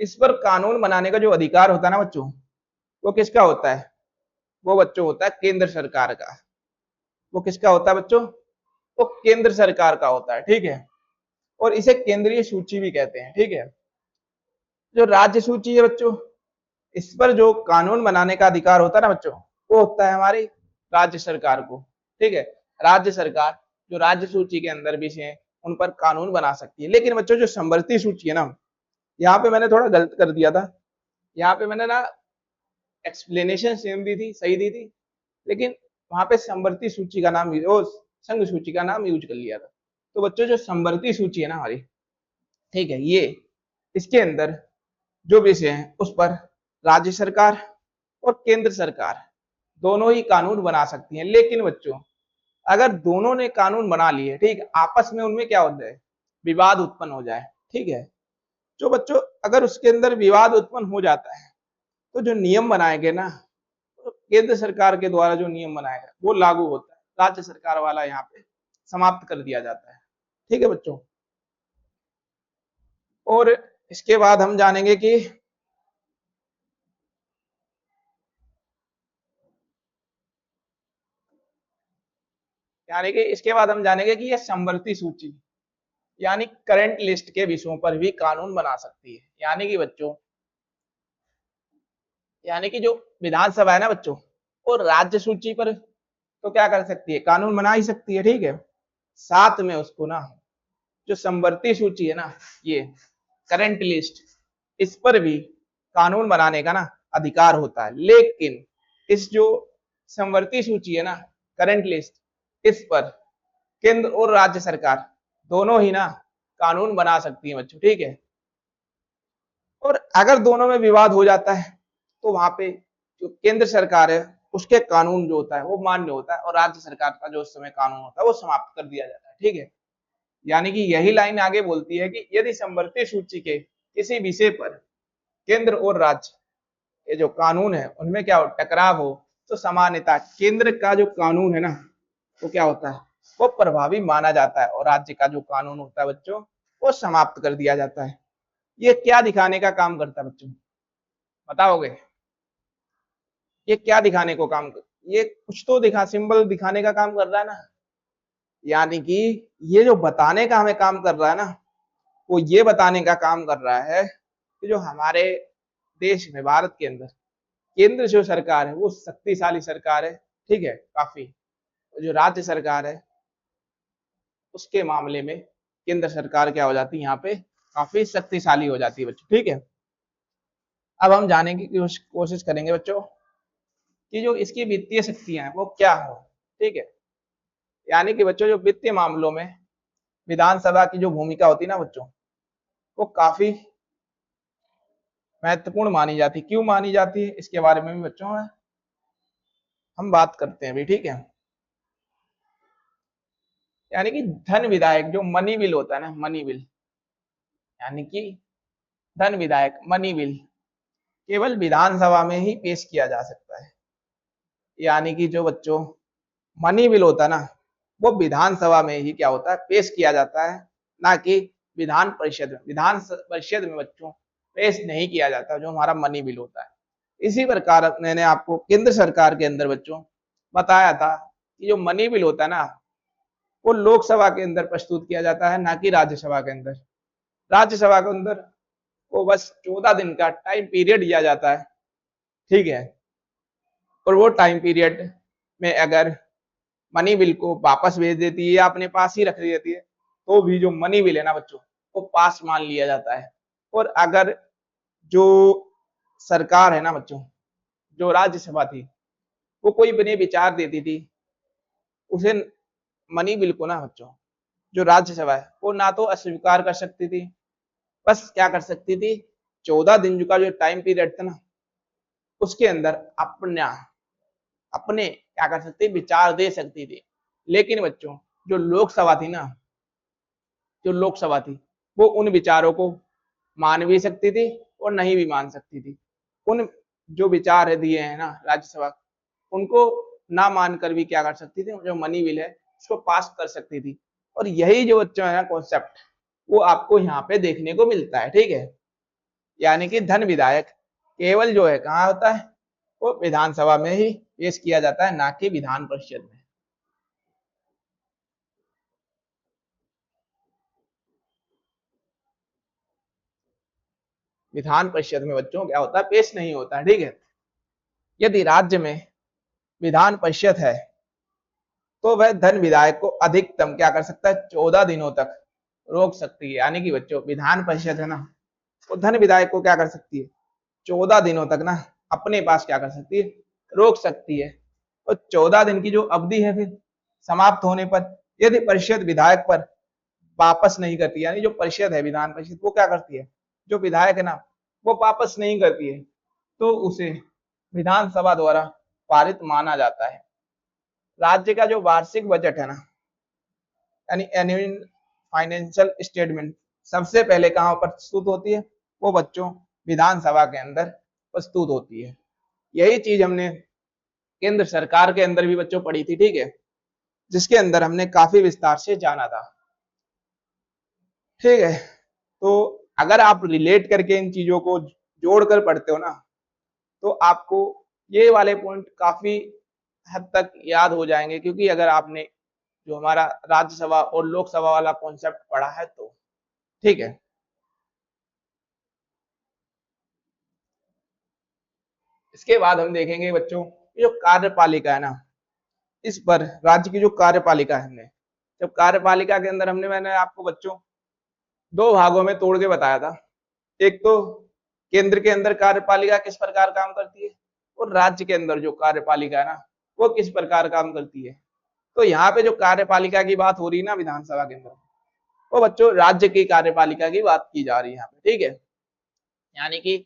इस पर कानून बनाने का जो अधिकार होता है ना बच्चों, वो किसका होता है, वो बच्चों होता है केंद्र सरकार का। वो किसका होता है बच्चों, वो केंद्र सरकार का होता है। ठीक है, और इसे केंद्रीय सूची भी कहते हैं। ठीक है, जो राज्य सूची है बच्चों, इस पर जो कानून बनाने का अधिकार होता है ना बच्चों, वो होता है हमारी राज्य सरकार को। ठीक है, राज्य सरकार जो राज्य सूची के अंदर भी है, उन पर कानून बना सकती है। लेकिन बच्चों जो संवर्ती सूची है ना, यहाँ पे मैंने थोड़ा गलत कर दिया था। यहाँ पे मैंने ना एक्सप्लेनेशन सेम दी थी, सही दी थी, लेकिन वहां पे संवर्ती सूची का नाम, वो संघ सूची का नाम यूज कर लिया था। तो बच्चों जो संवर्ती सूची है ना हमारी, ठीक है, ये इसके अंदर जो विषय है उस पर राज्य सरकार और केंद्र सरकार दोनों ही कानून बना सकती हैं। लेकिन बच्चों अगर दोनों ने कानून बना लिए, ठीक, आपस में उनमें क्या हो जाए, विवाद उत्पन्न हो जाए। ठीक है, जो बच्चों अगर उसके अंदर विवाद उत्पन्न हो जाता है, तो जो नियम बनाए गए ना, तो केंद्र सरकार के द्वारा जो नियम बनाया गया वो लागू होता है, राज्य सरकार वाला यहाँ पे समाप्त कर दिया जाता है। ठीक है बच्चों, और इसके बाद हम जानेंगे कि यानी कि इसके बाद हम जानेंगे कि यह संवर्ती सूची यानी करंट लिस्ट के विषयों पर भी कानून बना सकती है। यानी कि बच्चों, यानी कि जो विधानसभा है ना बच्चों, वो राज्य सूची पर तो क्या कर सकती है, कानून बना ही सकती है। ठीक है, साथ में उसको ना जो संवर्ती सूची है ना, ये करंट लिस्ट, इस पर भी कानून बनाने का ना अधिकार होता है। लेकिन इस जो संवर्ती सूची है ना, करंट लिस्ट, इस पर केंद्र और राज्य सरकार दोनों ही ना कानून बना सकती है बच्चों। ठीक है, और अगर दोनों में विवाद हो जाता है, तो वहां पे जो केंद्र सरकार है उसके कानून जो होता है वो मान्य होता है, और राज्य सरकार का जो उस समय कानून होता है वो समाप्त कर दिया जाता है। ठीक है, यानी कि यही लाइन आगे बोलती है कि यदि समवर्ती सूची के किसी विषय पर केंद्र और राज्य ये जो कानून है उनमें क्या हो टकराव हो तो सामान्यतः केंद्र का जो कानून है ना वो क्या होता है वो प्रभावी माना जाता है और राज्य का जो कानून होता है बच्चों वो समाप्त कर दिया जाता है। ये क्या दिखाने का काम करता है बच्चों बताओगे? ये क्या दिखाने को काम कर ये कुछ तो दिखा सिंबल दिखाने का काम कर रहा है ना। यानी कि ये जो बताने का हमें काम कर रहा है ना वो ये बताने का काम कर रहा है कि जो हमारे देश में भारत के अंदर केंद्र जो सरकार है वो शक्तिशाली सरकार है, ठीक है काफी। जो राज्य सरकार है उसके मामले में केंद्र सरकार क्या हो जाती है यहाँ पे काफी शक्तिशाली हो जाती है बच्चों, ठीक है। अब हम जानने की कोशिश करेंगे बच्चों कि जो इसकी वित्तीय शक्तियां हैं वो क्या हो, ठीक है। यानी कि बच्चों जो वित्तीय मामलों में विधानसभा की जो भूमिका होती है ना बच्चों वो काफी महत्वपूर्ण मानी जाती है। क्यों मानी जाती है इसके बारे में भी बच्चों हम बात करते हैं अभी, ठीक है। यानी कि धन विधायक जो मनी बिल होता है ना मनी बिल यानी कि धन विधायक मनी बिल केवल विधानसभा में ही पेश किया जा सकता है। यानी कि जो बच्चों मनी बिल होता है ना वो विधानसभा में ही क्या होता है पेश किया जाता है, ना कि विधान परिषद में। विधान परिषद में बच्चों पेश नहीं किया जाता जो हमारा मनी बिल होता है। इसी प्रकार मैंने आपको केंद्र सरकार के अंदर बच्चों बताया था कि जो मनी बिल होता है ना वो लोकसभा के अंदर प्रस्तुत किया जाता है, ना कि राज्यसभा के अंदर। राज्यसभा के अंदर को बस 14 दिन का टाइम पीरियड दिया जाता है, ठीक है। और वो टाइम पीरियड में अगर मनी बिल को वापस भेज देती है या अपने पास ही रख देती है तो भी जो मनी बिल है ना बच्चों वो पास मान लिया जाता है। और अगर जो सरकार है ना बच्चों जो राज्यसभा थी वो कोई बने विचार देती थी उसे मनी बिल को ना बच्चों जो राज्यसभा है वो ना तो अस्वीकार कर सकती थी, बस क्या कर सकती थी 14 दिन का जो टाइम पीरियड था ना उसके अंदर अपना अपने क्या कर सकती विचार दे सकती थी। लेकिन बच्चों जो लोकसभा थी ना जो लोकसभा थी वो उन विचारों को मान भी सकती थी और नहीं भी मान सकती थी। उन जो विचार है दिए हैं ना राज्यसभा उनको ना मानकर भी क्या कर सकती थी जो मनी बिल है उसको पास कर सकती थी। और यही जो बच्चों है ना कॉन्सेप्ट वो आपको यहाँ पे देखने को मिलता है, ठीक है। यानी कि धन विधायक केवल जो है कहाँ होता है वो विधानसभा में ही पेश किया जाता है, ना कि विधान परिषद में। विधान परिषद में बच्चों क्या होता है पेश नहीं होता है, ठीक है। यदि राज्य में विधान परिषद है तो वह धन विधायक को अधिकतम क्या कर सकता है 14 दिनों तक रोक सकती है। यानी कि बच्चों विधान परिषद है ना वो धन विधायक को क्या कर सकती है 14 दिनों तक ना अपने पास क्या कर सकती है रोक सकती है। और 14 दिन की जो अवधि है फिर समाप्त होने पर यदि परिषद विधायक पर वापस नहीं करती, यानी जो परिषद है विधान परिषद वो क्या करती है जो विधायक है ना वो वापस नहीं करती है तो उसे विधानसभा द्वारा पारित माना जाता है। राज्य का जो वार्षिक बजट है ना यानी एनुअल फाइनेंशियल स्टेटमेंट सबसे पहले कहां प्रस्तुत होती है वो बच्चों विधानसभा के अंदर प्रस्तुत होती है। यही चीज हमने केंद्र सरकार के अंदर भी बच्चों पढ़ी थी, ठीक है, जिसके अंदर हमने काफी विस्तार से जाना था, ठीक है। तो अगर आप रिलेट करके इन चीजों को जोड़कर पढ़ते हो ना तो आपको ये वाले पॉइंट काफी हद तक याद हो जाएंगे, क्योंकि अगर आपने जो हमारा राज्यसभा और लोकसभा वाला कॉन्सेप्ट पढ़ा है तो, ठीक है। इसके बाद हम देखेंगे बच्चों जो कार्यपालिका है ना इस पर राज्य की जो कार्यपालिका है हमने जब कार्यपालिका के अंदर मैंने आपको बच्चों दो भागों में तोड़ के बताया था। एक तो केंद्र के अंदर कार्यपालिका किस प्रकार काम करती है और राज्य के अंदर जो कार्यपालिका है ना वो किस प्रकार काम करती है। तो यहाँ पे जो कार्यपालिका की बात हो रही है ना विधानसभा के अंदर वो बच्चों राज्य की कार्यपालिका की बात की जा रही है यहाँ पे, ठीक है। यानी कि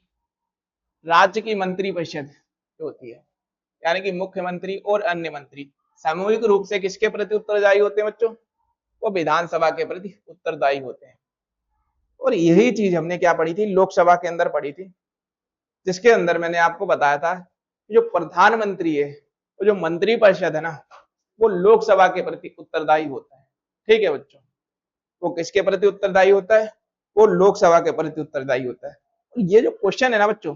राज्य की मंत्री परिषद जो होती है यानी कि मुख्यमंत्री और अन्य मंत्री सामूहिक रूप से किसके प्रति उत्तरदायी होते हैं बच्चों वो विधानसभा के प्रति उत्तरदायी होते हैं। और यही चीज हमने क्या पढ़ी थी, लोकसभा के अंदर पढ़ी थी, जिसके अंदर मैंने आपको बताया था जो प्रधानमंत्री है, वो जो मंत्रिपरिषद है ना, वो लोकसभा के प्रति उत्तरदायी होता है। ठीक है बच्चों, वो किसके प्रति उत्तरदायी होता है, वो लोकसभा के प्रति उत्तरदायी होता है। ये जो क्वेश्चन है ना बच्चों,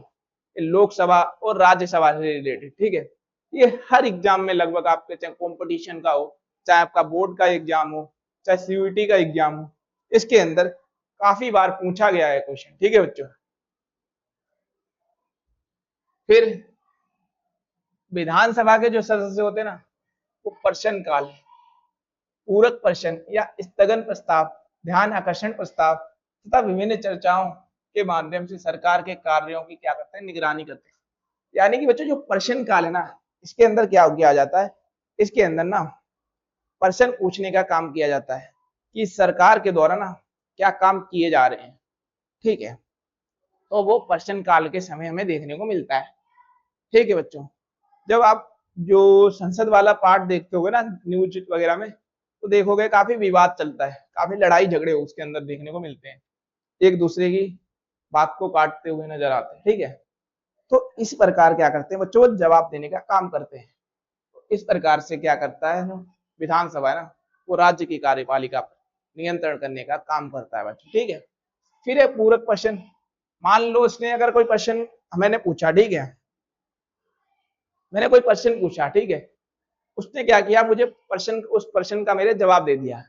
ये लोकसभा और राज्यसभा से रिलेटेड, ठीक है, ये हर एग्जाम में लगभग आपके, चाहे कॉम्पिटिशन का हो, चाहे आपका बोर्ड का एग्जाम हो, चाहे सीयूईटी का एग्जाम हो, इसके अंदर काफी बार पूछा गया है क्वेश्चन। ठीक है बच्चों, फिर विधानसभा के जो सदस्य होते हैं ना, वो प्रश्नकाल, पूरक प्रश्न या स्थगन प्रस्ताव, ध्यान आकर्षण प्रस्ताव तथा विभिन्न चर्चाओं के माध्यम से सरकार के कार्यों की क्या करते हैं, निगरानी करते हैं। यानी कि बच्चों जो प्रश्नकाल है ना, इसके अंदर क्या किया जाता है, इसके अंदर ना प्रश्न पूछने का काम किया जाता है कि सरकार के द्वारा ना क्या काम किए जा रहे हैं। ठीक है, तो वो प्रश्नकाल के समय हमें देखने को मिलता है। ठीक है बच्चों, जब आप जो संसद वाला पार्ट देखते होगे ना न्यूज वगैरह में, तो देखोगे काफी विवाद चलता है, काफी लड़ाई झगड़े उसके अंदर देखने को मिलते हैं, एक दूसरे की बात को काटते हुए नजर आते हैं। ठीक है, तो इस प्रकार क्या करते हैं बच्चों, जवाब देने का काम करते हैं। तो इस प्रकार से क्या करता है विधानसभा है ना, वो राज्य की कार्यपालिका पर नियंत्रण करने का काम करता है बच्चों। ठीक है, फिर एक पूरक प्रश्न, मान लो इसने अगर कोई प्रश्न मैंने पूछा, ठीक है, मैंने कोई प्रश्न पूछा, ठीक है, उसने क्या किया, मुझे प्रश्न, उस प्रश्न का मेरे जवाब दे दिया,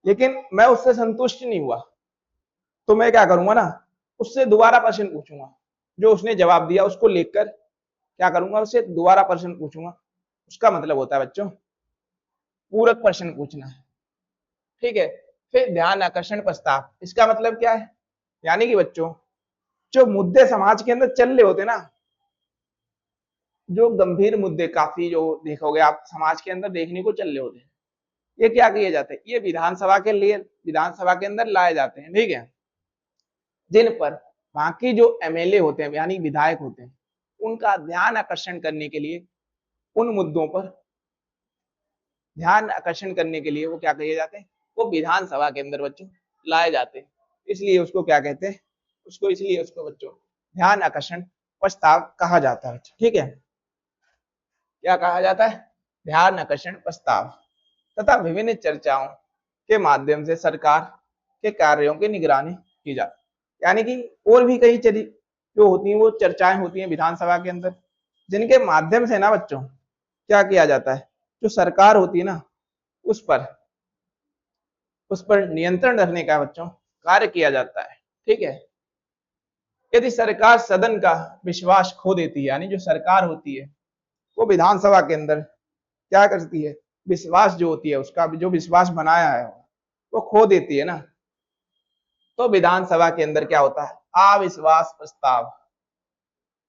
लेकिन मैं उससे संतुष्ट नहीं हुआ, तो मैं क्या करूंगा ना, उससे दोबारा प्रश्न पूछूंगा, जो उसने जवाब दिया उसको लेकर क्या करूंगा, उससे दोबारा प्रश्न पूछूंगा। उसका मतलब होता है बच्चों पूरक प्रश्न पूछना है। ठीक है, फिर ध्यान आकर्षण प्रस्ताव, इसका मतलब क्या है, यानी कि बच्चों जो मुद्दे समाज के अंदर चल रहे होते ना, जो गंभीर मुद्दे काफी जो देखोगे आप समाज के अंदर देखने को चल रहे होते हैं, ये क्या किए जाते हैं, ये विधानसभा के लिए, विधानसभा के अंदर लाए जाते हैं। ठीक है, जिन पर वहां की जो एमएलए होते हैं यानी विधायक होते हैं, उनका ध्यान आकर्षण करने के लिए, उन मुद्दों पर ध्यान आकर्षण करने के लिए वो क्या किए जाते हैं, वो विधानसभा के अंदर बच्चों लाए जाते हैं। इसलिए उसको क्या कहते हैं, उसको इसलिए उसको बच्चों ध्यान आकर्षण प्रस्ताव कहा जाता है। ठीक है, क्या कहा जाता है, ध्यान आकर्षण प्रस्ताव तथा विभिन्न चर्चाओं के माध्यम से सरकार के कार्यों की निगरानी की जाती है। यानी कि और भी कई जो होती हैं वो चर्चाएं होती हैं विधानसभा के अंदर, जिनके माध्यम से ना बच्चों क्या किया जाता है, जो सरकार होती है ना उस पर नियंत्रण रखने का बच्चों कार्य किया जाता है। ठीक है, यदि सरकार सदन का विश्वास खो देती है, यानी जो सरकार होती है वो विधानसभा के अंदर क्या करती है, विश्वास जो होती है, उसका जो विश्वास बनाया है वो खो देती है ना, तो विधानसभा के अंदर क्या होता है, अविश्वास प्रस्ताव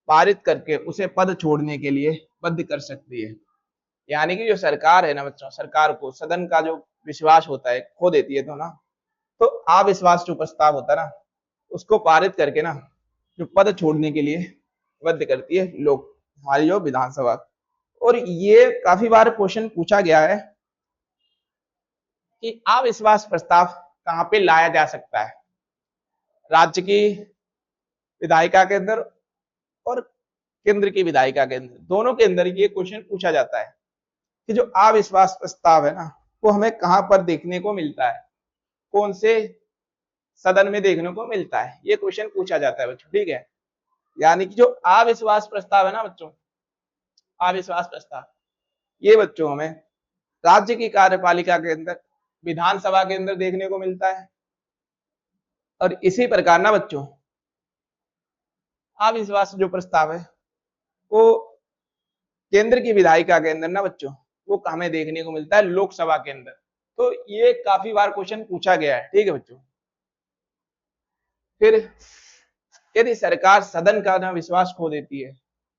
पारित करके उसे पद छोड़ने के लिए बाध्य कर सकती है। यानी कि जो सरकार है ना बच्चों, सरकार को सदन का जो विश्वास होता है खो देती है, तो ना तो अविश्वास जो प्रस्ताव होता है ना, उसको पारित करके ना जो पद छोड़ने के लिए बाध्य करती है लोग, हमारी जो विधानसभा। और ये काफी बार क्वेश्चन पूछा गया है कि अविश्वास प्रस्ताव कहां पे लाया जा सकता है, राज्य की विधायिका के अंदर और केंद्र की विधायिका के अंदर, दोनों के अंदर ये क्वेश्चन पूछा जाता है कि जो अविश्वास प्रस्ताव है ना, वो हमें कहां पर देखने को मिलता है, कौन से सदन में देखने को मिलता है, ये क्वेश्चन पूछा जाता है बच्चों। ठीक है, यानी कि जो अविश्वास प्रस्ताव है ना बच्चों, अविश्वास प्रस्ताव ये बच्चों हमें राज्य की कार्यपालिका के अंदर, विधानसभा के अंदर देखने को मिलता है। और इसी प्रकार ना बच्चों अविश्वास जो प्रस्ताव है वो केंद्र की विधायिका के अंदर ना बच्चों वो हमें देखने को मिलता है लोकसभा के अंदर। तो ये काफी बार क्वेश्चन पूछा गया है। ठीक है बच्चों, फिर यदि सरकार सदन का ना विश्वास खो देती है,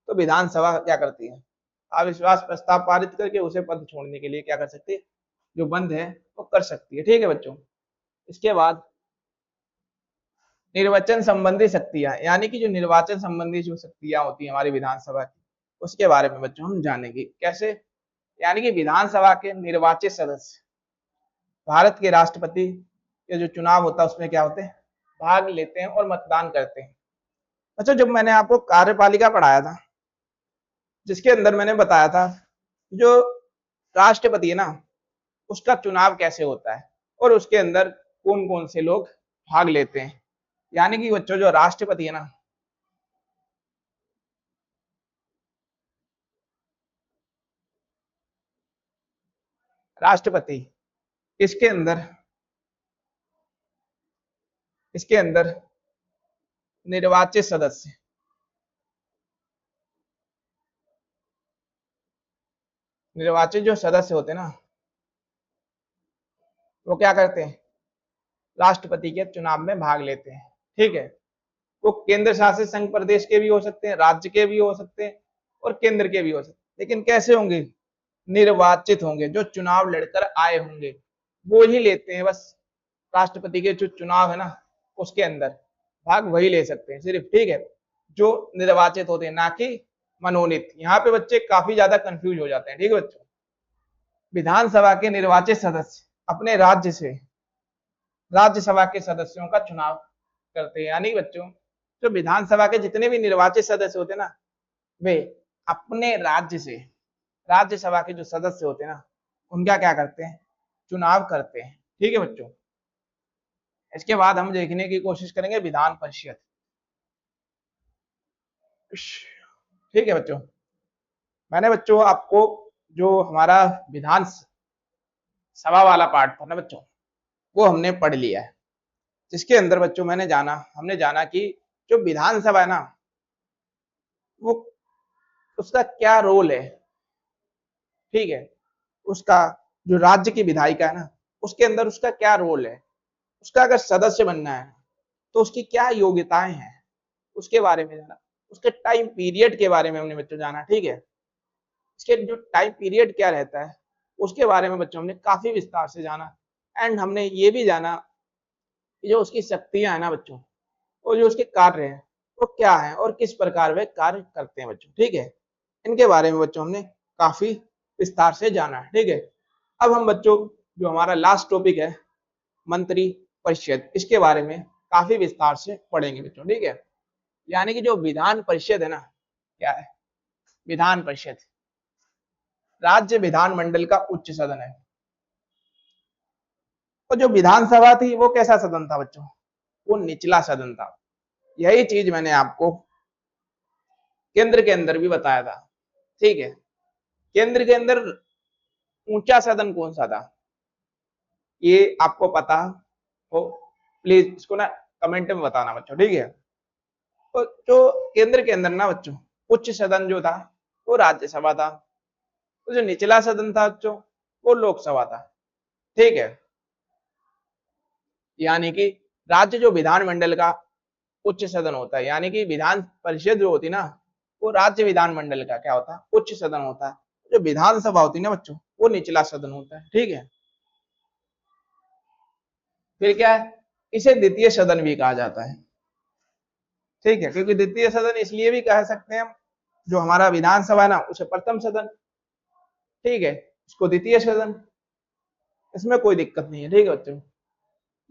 तो विधानसभा क्या करती है, अविश्वास प्रस्ताव पारित करके उसे पद छोड़ने के लिए क्या कर सकती है, जो बंद है वो कर सकती है। ठीक है बच्चों, इसके बाद निर्वाचन संबंधी शक्तियां, यानी कि जो निर्वाचन संबंधी जो शक्तियां होती है हमारी विधानसभा की, उसके बारे में बच्चों हम जानेंगे कैसे। यानी कि विधानसभा के निर्वाचित सदस्य भारत के राष्ट्रपति के जो चुनाव होता है उसमें क्या होते हैं, भाग लेते हैं और मतदान करते हैं। अच्छा, जब मैंने आपको कार्यपालिका पढ़ाया था जिसके अंदर मैंने बताया था जो राष्ट्रपति है ना उसका चुनाव कैसे होता है और उसके अंदर कौन कौन से लोग भाग लेते हैं, यानी कि बच्चों जो राष्ट्रपति है ना, राष्ट्रपति इसके अंदर निर्वाचित सदस्य, निर्वाचित जो सदस्य होते हैं ना वो क्या करते हैं, राष्ट्रपति के चुनाव में भाग लेते हैं। ठीक है, वो केंद्र शासित संघ प्रदेश के भी हो सकते हैं, राज्य के भी हो सकते हैं और केंद्र के भी हो सकते हैं, लेकिन कैसे होंगे, निर्वाचित होंगे, जो चुनाव लड़कर आए होंगे वो ही लेते हैं बस। राष्ट्रपति के जो चुनाव है ना उसके अंदर भाग वही ले सकते हैं सिर्फ। ठीक है, जो निर्वाचित होते हैं, ना कि मनोनीत। यहाँ पे बच्चे काफी ज्यादा कंफ्यूज हो जाते हैं। ठीक है बच्चों, विधानसभा के निर्वाचित सदस्य अपने राज्य से राज्यसभा के सदस्यों का चुनाव करते हैं, यानी बच्चों जो विधानसभा के जितने भी निर्वाचित सदस्य होते हैं ना वे अपने राज्य से राज्यसभा के जो सदस्य होते हैं ना उनका क्या करते हैं, चुनाव करते हैं। ठीक है बच्चों, इसके बाद हम देखने की कोशिश करेंगे विधान परिषद। ठीक है बच्चों, मैंने बच्चों आपको जो हमारा विधान सभा वाला पार्ट था ना बच्चों वो हमने पढ़ लिया है, जिसके अंदर बच्चों हमने जाना कि जो विधानसभा है ना वो उसका क्या रोल है। ठीक है, उसका जो राज्य की विधायिका है ना उसके अंदर उसका क्या रोल है, उसका अगर सदस्य बनना है तो उसकी क्या योग्यताएं हैं उसके बारे में जाना, उसके टाइम पीरियड के बारे में हमने बच्चों जाना। ठीक है, इसके जो टाइम पीरियड क्या रहता है उसके बारे में बच्चों हमने काफी विस्तार से जाना। एंड हमने ये भी जाना कि जो उसकी शक्तियां है ना बच्चों और जो उसके कार्य हैं वो क्या है और किस प्रकार वे कार्य करते हैं बच्चों। ठीक है, इनके बारे में बच्चों हमने काफी विस्तार से जाना है। ठीक है, अब हम बच्चों जो हमारा लास्ट टॉपिक है मंत्री परिषद, इसके बारे में काफी विस्तार से पढ़ेंगे बच्चों। ठीक है, यानी कि जो विधान परिषद है ना, क्या है विधान परिषद, राज्य विधानमंडल का उच्च सदन है। और जो विधानसभा थी वो कैसा सदन था बच्चों, वो निचला सदन था। यही चीज मैंने आपको केंद्र के अंदर भी बताया था। ठीक है, केंद्र के अंदर ऊंचा सदन कौन सा था ये आपको पता हो प्लीज इसको ना कमेंट में बताना बच्चों। ठीक है, तो जो केंद्र के अंदर ना बच्चों उच्च सदन जो था वो राज्यसभा था, तो जो निचला सदन था बच्चों वो लोकसभा था। ठीक है, यानी कि राज्य जो विधानमंडल का उच्च सदन होता है, यानी कि विधान परिषद जो होती है ना वो राज्य विधानमंडल का क्या होता है, उच्च सदन होता है। जो विधानसभा होती है ना बच्चों वो निचला सदन होता है। ठीक है, फिर क्या है, इसे द्वितीय सदन भी कहा जाता है। ठीक है, क्योंकि द्वितीय सदन इसलिए भी कह सकते हैं हम, जो हमारा विधानसभा है ना उसे प्रथम सदन, ठीक है, इसको द्वितीय सदन, इसमें कोई दिक्कत नहीं है। ठीक है बच्चों,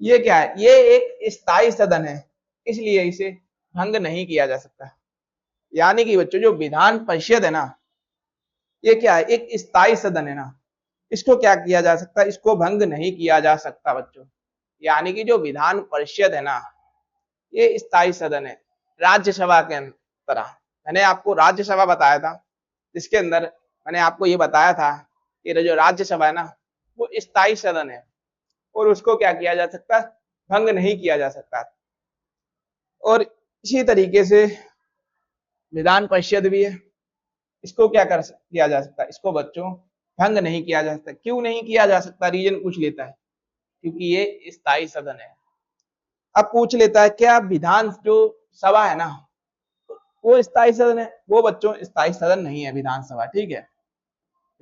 ये क्या है, ये एक स्थायी सदन है, इसलिए इसे भंग नहीं किया जा सकता। यानी कि बच्चों जो विधान परिषद है ना ये क्या है, एक स्थायी सदन है ना, इसको क्या किया जा सकता है, इसको भंग नहीं किया जा सकता बच्चों। यानी कि जो विधान परिषद है ना ये स्थायी सदन है राज्यसभा के तरह। मैंने आपको राज्यसभा बताया था जिसके अंदर मैंने आपको ये बताया था कि जो राज्यसभा है ना वो स्थायी सदन है और उसको क्या किया जा सकता, भंग नहीं किया जा सकता। और इसी तरीके से विधान परिषद भी है, इसको क्या कर किया जा सकता है, इसको बच्चों भंग नहीं किया जा सकता। क्यों नहीं किया जा सकता, रीजन पूछ लेता है, क्योंकि ये स्थायी सदन है। अब पूछ लेता है क्या विधान जो सभा है ना वो स्थायी सदन है, वो बच्चों स्थायी सदन नहीं है विधानसभा। ठीक है,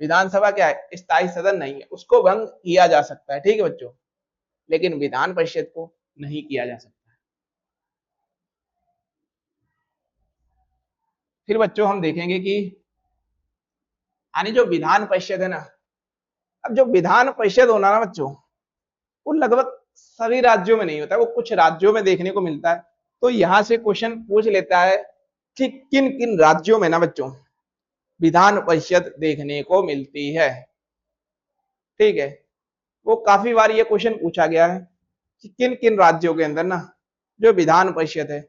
विधानसभा क्या है, स्थायी सदन नहीं है, उसको भंग किया जा सकता है। ठीक है बच्चों, लेकिन विधान परिषद को नहीं किया जा सकता। फिर बच्चों हम देखेंगे कि यानी जो विधान परिषद है ना, अब जो विधान परिषद होना ना बच्चों वो लगभग सभी राज्यों में नहीं होता है, वो कुछ राज्यों में देखने को मिलता है। तो यहां से क्वेश्चन पूछ लेता है कि किन किन राज्यों में ना बच्चों विधान परिषद देखने को मिलती है। ठीक है, वो काफी बार ये क्वेश्चन पूछा गया है कि किन किन राज्यों के अंदर ना जो विधान परिषद है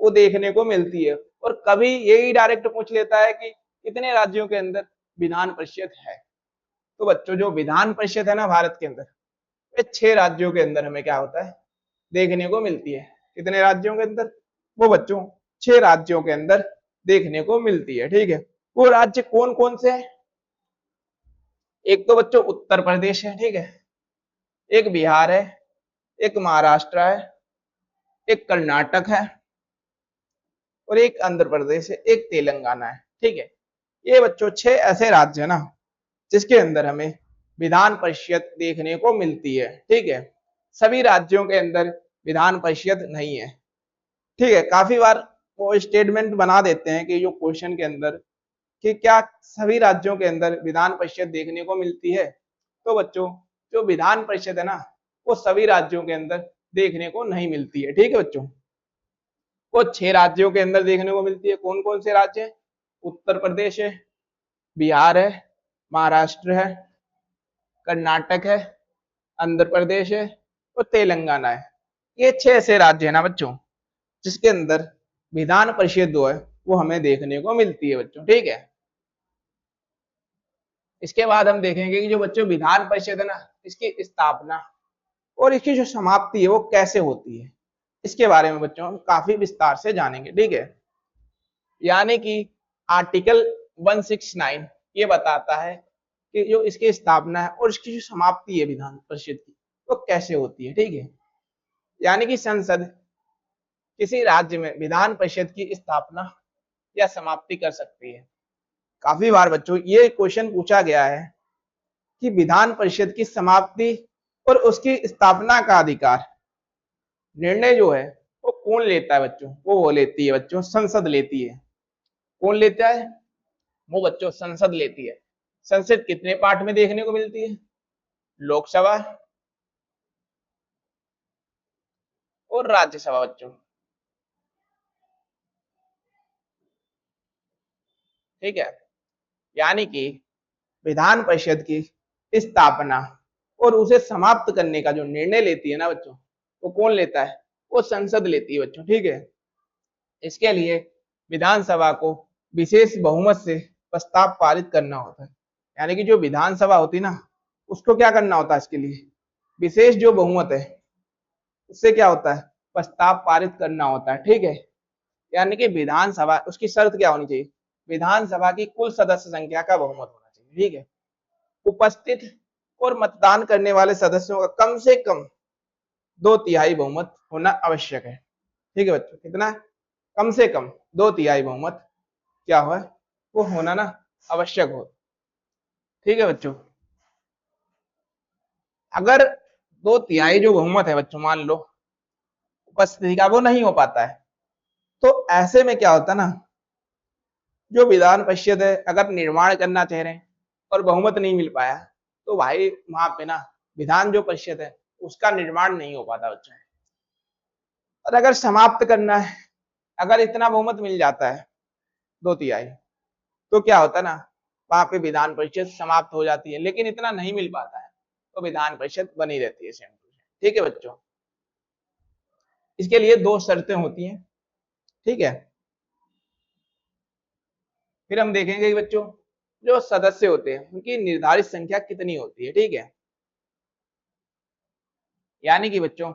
वो देखने को मिलती है, और कभी यही डायरेक्ट पूछ लेता है कि कितने राज्यों के अंदर विधान परिषद है। तो बच्चों जो विधान परिषद है ना भारत के अंदर, ये 6 राज्यों के अंदर हमें क्या होता है देखने को मिलती है। कितने राज्यों के अंदर? वो बच्चों 6 राज्यों के अंदर देखने को मिलती है। ठीक है, वो राज्य कौन कौन से हैं? एक तो बच्चों उत्तर प्रदेश है, ठीक है, एक बिहार है, एक महाराष्ट्र है, एक कर्नाटक है, और एक आंध्र प्रदेश है, एक तेलंगाना है। ठीक है, ये बच्चों 6 ऐसे राज्य है ना जिसके अंदर हमें विधान परिषद देखने को मिलती है। ठीक है, सभी राज्यों के अंदर विधान परिषद नहीं है। ठीक है, काफी बार वो स्टेटमेंट बना देते हैं कि जो क्वेश्चन के अंदर कि क्या सभी राज्यों के अंदर विधान परिषद देखने को मिलती है। तो बच्चों जो विधान परिषद है ना वो सभी राज्यों के अंदर देखने को नहीं मिलती है। ठीक है बच्चों, वो 6 राज्यों के अंदर देखने को मिलती है। कौन कौन से राज्य है? उत्तर प्रदेश है, बिहार है, महाराष्ट्र है, कर्नाटक है, आंध्र प्रदेश है, और तेलंगाना है। ये 6 ऐसे राज्य है ना बच्चों जिसके अंदर विधान परिषद जो है वो हमें देखने को मिलती है बच्चों। ठीक है, इसके बाद हम देखेंगे कि जो बच्चों विधान परिषद है ना इसकी स्थापना और इसकी जो समाप्ति है वो कैसे होती है, इसके बारे में बच्चों हम काफी विस्तार से जानेंगे। ठीक है, यानी कि आर्टिकल 169 ये बताता है कि जो इसकी स्थापना है और इसकी जो समाप्ति है विधान परिषद की वो कैसे होती है। ठीक है, यानी कि संसद किसी राज्य में विधान परिषद की स्थापना या समाप्ति कर सकती है। काफी बार बच्चों ये क्वेश्चन पूछा गया है कि विधान परिषद की समाप्ति और उसकी स्थापना का अधिकार निर्णय जो है वो कौन लेता है बच्चों? वो लेती है बच्चों संसद लेती है। कौन लेता है? वो बच्चों संसद लेती है। संसद कितने पार्ट में देखने को मिलती है? लोकसभा और राज्यसभा बच्चों। ठीक है, यानी कि विधान परिषद की स्थापना और उसे समाप्त करने का जो निर्णय लेती है ना बच्चों वो कौन लेता है? वो संसद लेती है बच्चों। ठीक है, इसके लिए विधानसभा को विशेष बहुमत से प्रस्ताव पारित करना होता है। यानी कि जो विधानसभा होती है ना उसको क्या करना होता है? इसके लिए विशेष जो बहुमत है उससे क्या होता है? प्रस्ताव पारित करना होता है। ठीक है, यानी कि विधानसभा उसकी शर्त क्या होनी चाहिए? विधानसभा की कुल सदस्य संख्या का बहुमत होना चाहिए। ठीक है, उपस्थित और मतदान करने वाले सदस्यों का कम से कम 2/3 बहुमत होना आवश्यक है। ठीक है बच्चों, कितना? कम से कम 2/3 बहुमत क्या हो वो होना ना आवश्यक हो। ठीक है बच्चों, अगर 2/3 जो बहुमत है बच्चों मान लो उपस्थिति का वो नहीं हो पाता है तो ऐसे में क्या होता है ना जो विधान परिषद है अगर निर्माण करना चाह रहे हैं और बहुमत नहीं मिल पाया तो भाई वहां पे ना विधान जो परिषद है उसका निर्माण नहीं हो पाता बच्चों। और अगर समाप्त करना है, अगर इतना बहुमत मिल जाता है 2/3 तो क्या होता है ना वहां पे विधान परिषद समाप्त हो जाती है, लेकिन इतना नहीं मिल पाता है तो विधान परिषद बनी रहती है सेम टू सेम। ठीक है बच्चों, इसके लिए 2 शर्तें होती हैं। ठीक है, फिर हम देखेंगे कि बच्चों जो सदस्य होते हैं उनकी निर्धारित संख्या कितनी होती है। ठीक है, यानी कि बच्चों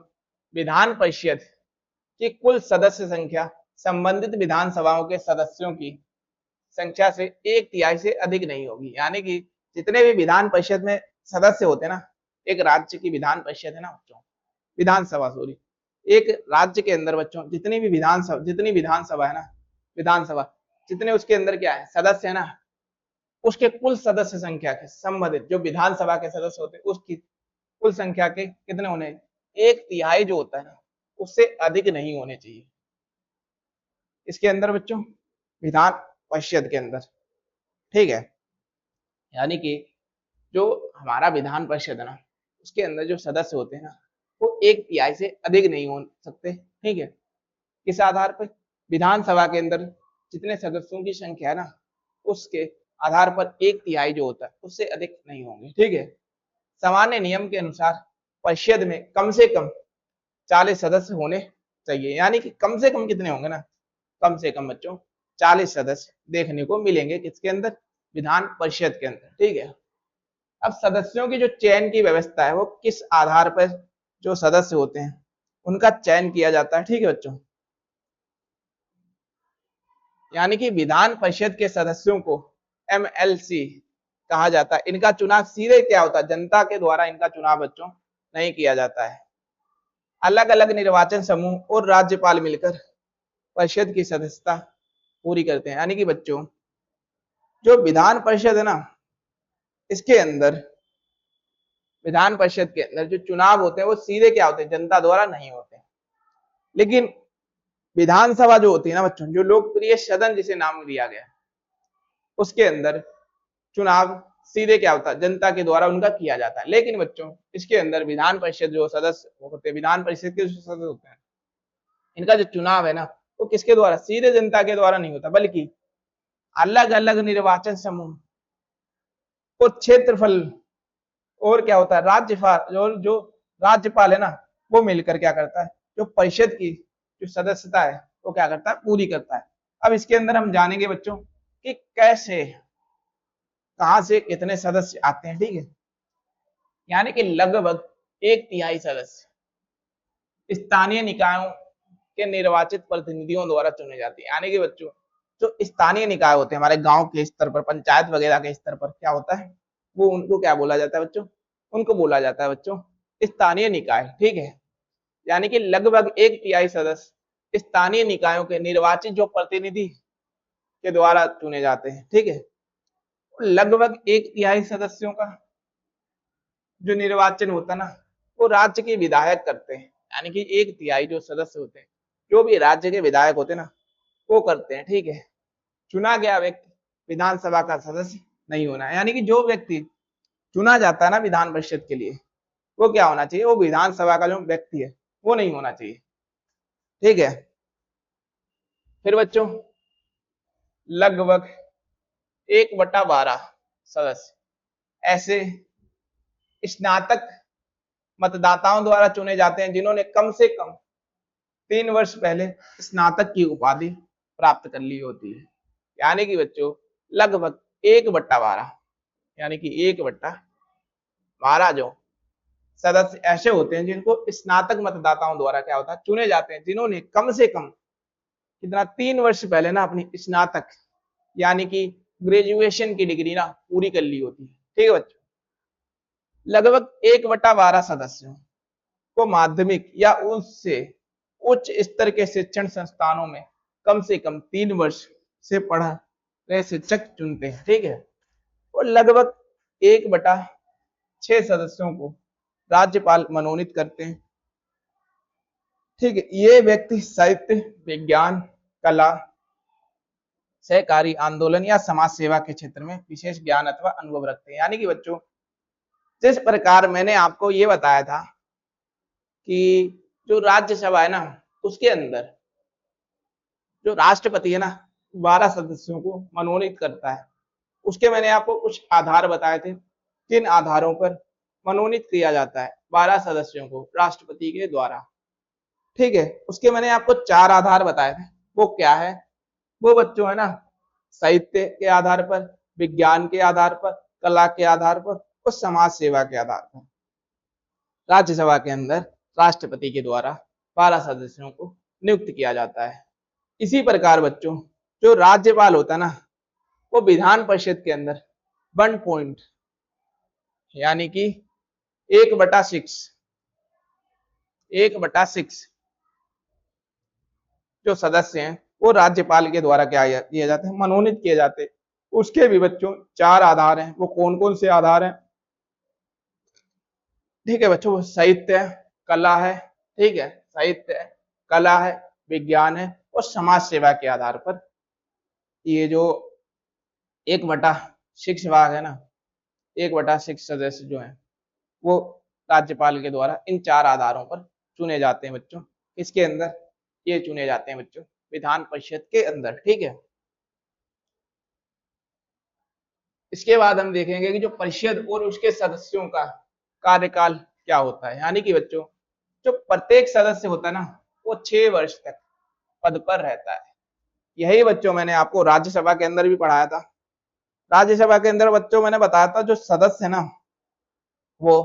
विधान परिषद की कुल सदस्य संख्या संबंधित विधानसभाओं के सदस्यों की संख्या से 1/3 से अधिक नहीं होगी। यानी कि जितने भी विधान परिषद में सदस्य होते हैं ना, एक राज्य की विधान परिषद है ना बच्चों, विधानसभा सॉरी, एक राज्य के अंदर बच्चों जितनी विधानसभा है ना, विधानसभा जितने उसके अंदर क्या है सदस्य है ना, उसके कुल सदस्य संख्या के संबंधित जो विधानसभा के सदस्य होते हैं उसकी कुल संख्या के कितने होने? 1/3 जो होता है ना उससे अधिक नहीं होने चाहिए इसके अंदर बच्चों, विधान परिषद के अंदर। ठीक है, यानी कि जो हमारा विधान परिषद है ना उसके अंदर जो सदस्य होते हैं ना वो 1/3 से अधिक नहीं हो सकते। ठीक है, किस आधार पर? विधानसभा के अंदर जितने सदस्यों की संख्या है ना, उसके आधार पर 1/3 जो होता है उससे अधिक नहीं होंगे। ठीक है, सामान्य नियम के अनुसार परिषद में कम से कम 40 सदस्य होने चाहिए, यानी कि कम से कम कितने होंगे ना, कम से कम बच्चों 40 सदस्य देखने को मिलेंगे किसके अंदर? विधान परिषद के अंदर। ठीक है, अब सदस्यों की जो चयन की व्यवस्था है वो किस आधार पर जो सदस्य होते हैं उनका चयन किया जाता है। ठीक है बच्चों, यानी कि विधान परिषद के सदस्यों को MLC कहा जाता है। इनका चुनाव सीधे क्या होता है? जनता के द्वारा इनका चुनाव बच्चों नहीं किया जाता है। अलग अलग निर्वाचन समूह और राज्यपाल मिलकर परिषद की सदस्यता पूरी करते हैं। यानी कि बच्चों जो विधान परिषद है ना, इसके अंदर विधान परिषद के अंदर जो चुनाव होते हैं वो सीधे क्या होते हैं? जनता द्वारा नहीं होते। लेकिन विधानसभा जो होती है ना बच्चों, जो लोकप्रिय सदन जिसे नाम दिया गया, उसके अंदर चुनाव सीधे क्या होता है? जनता के द्वारा उनका किया जाता है। लेकिन बच्चों इसके अंदर विधान परिषद जो सदस्य होते हैं, विधान परिषद के जो सदस्य होते हैं, इनका जो चुनाव है ना वो किसके द्वारा? सीधे जनता के द्वारा नहीं होता, बल्कि अलग अलग निर्वाचन समूह और क्षेत्रफल और क्या होता है? राज्यपाल जो राज्यपाल है ना, वो मिलकर क्या करता है? जो परिषद की जो सदस्यता है वो क्या करता है? पूरी करता है। अब इसके अंदर हम जानेंगे बच्चों कि कैसे, कहां से कितने सदस्य आते हैं। ठीक है, यानी कि लगभग 1/3 सदस्य स्थानीय निकायों के निर्वाचित प्रतिनिधियों द्वारा चुने जाते हैं। यानी कि बच्चों जो स्थानीय निकाय होते हैं हमारे गांव के स्तर पर, पंचायत वगैरह के स्तर पर क्या होता है? वो उनको क्या बोला जाता है बच्चों? उनको बोला जाता है बच्चों स्थानीय निकाय। ठीक है, यानी कि लगभग 1/3 सदस्य स्थानीय निकायों के निर्वाचित जो प्रतिनिधि के द्वारा चुने जाते हैं। ठीक है, लगभग 1/3 सदस्यों का जो निर्वाचन होता है ना वो राज्य के विधायक करते हैं। यानी कि 1/3 जो सदस्य होते हैं, जो भी राज्य के विधायक होते हैं ना, वो करते हैं। ठीक है, चुना गया व्यक्ति विधानसभा का सदस्य नहीं होना है। यानी कि जो व्यक्ति चुना जाता है ना विधान परिषद के लिए, वो क्या होना चाहिए? वो विधानसभा का जो व्यक्ति है वो नहीं होना चाहिए। ठीक है, फिर बच्चों लगभग 1/12 सदस्य ऐसे स्नातक मतदाताओं द्वारा चुने जाते हैं जिन्होंने कम से कम 3 वर्ष पहले स्नातक की उपाधि प्राप्त कर ली होती है। यानी कि बच्चों लगभग 1/12, यानी कि 1/12 जो सदस्य ऐसे होते हैं जिनको स्नातक मतदाताओं द्वारा क्या होता है? चुने जाते हैं, जिन्होंने कम से कम कितना? 3 वर्ष पहले ना अपनी स्नातक यानी कि ग्रेजुएशन की डिग्री ना पूरी कर ली होती है। ठीक है बच्चों, लगभग 1/12 सदस्यों को माध्यमिक या उससे उच्च स्तर के शिक्षण संस्थानों में कम से कम 3 वर्ष से पढ़ा रहे शिक्षक चुनते हैं। ठीक है, और लगभग 1/6 सदस्यों को राज्यपाल मनोनीत करते हैं। ठीक है, ये व्यक्ति साहित्य, विज्ञान, कला, सहकारी आंदोलन या समाज सेवा के क्षेत्र में विशेष ज्ञान अथवा अनुभव रखते हैं। यानी कि बच्चों जिस प्रकार मैंने आपको ये बताया था कि जो राज्यसभा है ना उसके अंदर जो राष्ट्रपति है ना 12 सदस्यों को मनोनीत करता है, उसके मैंने आपको कुछ आधार बताए थे। किन आधारों पर मनोनीत किया जाता है 12 सदस्यों को राष्ट्रपति के द्वारा? ठीक है, उसके मैंने आपको 4 आधार बताए थे। वो क्या है? वो बच्चों है ना साहित्य के आधार पर, विज्ञान के आधार पर, कला के आधार पर और समाज सेवा के आधार पर राज्यसभा के अंदर राष्ट्रपति के द्वारा 12 सदस्यों को नियुक्त किया जाता है। इसी प्रकार बच्चों जो राज्यपाल होता है ना वो विधान परिषद के अंदर 1 पॉइंट यानी कि 1/6 जो सदस्य हैं वो राज्यपाल के द्वारा क्या किए जाते हैं? मनोनीत किए जाते हैं। उसके भी बच्चों 4 आधार हैं। वो कौन कौन से आधार हैं? ठीक है बच्चों, साहित्य है, कला है, ठीक है, साहित्य है, कला है, विज्ञान है और समाज सेवा के आधार पर ये जो 1/6 भाग है ना, 1/6 सदस्य जो है वो राज्यपाल के द्वारा इन 4 आधारों पर चुने जाते हैं बच्चों। इसके अंदर ये चुने जाते हैं बच्चों विधान परिषद के अंदर, ठीक है। इसके बाद हम देखेंगे कि जो परिषद और उसके सदस्यों का कार्यकाल क्या होता है, यानी कि बच्चों जो प्रत्येक सदस्य होता है ना वो 6 वर्ष तक पद पर रहता है। यही बच्चों मैंने आपको राज्यसभा के अंदर भी पढ़ाया था। राज्यसभा के अंदर बच्चों मैंने बताया था जो सदस्य है ना वो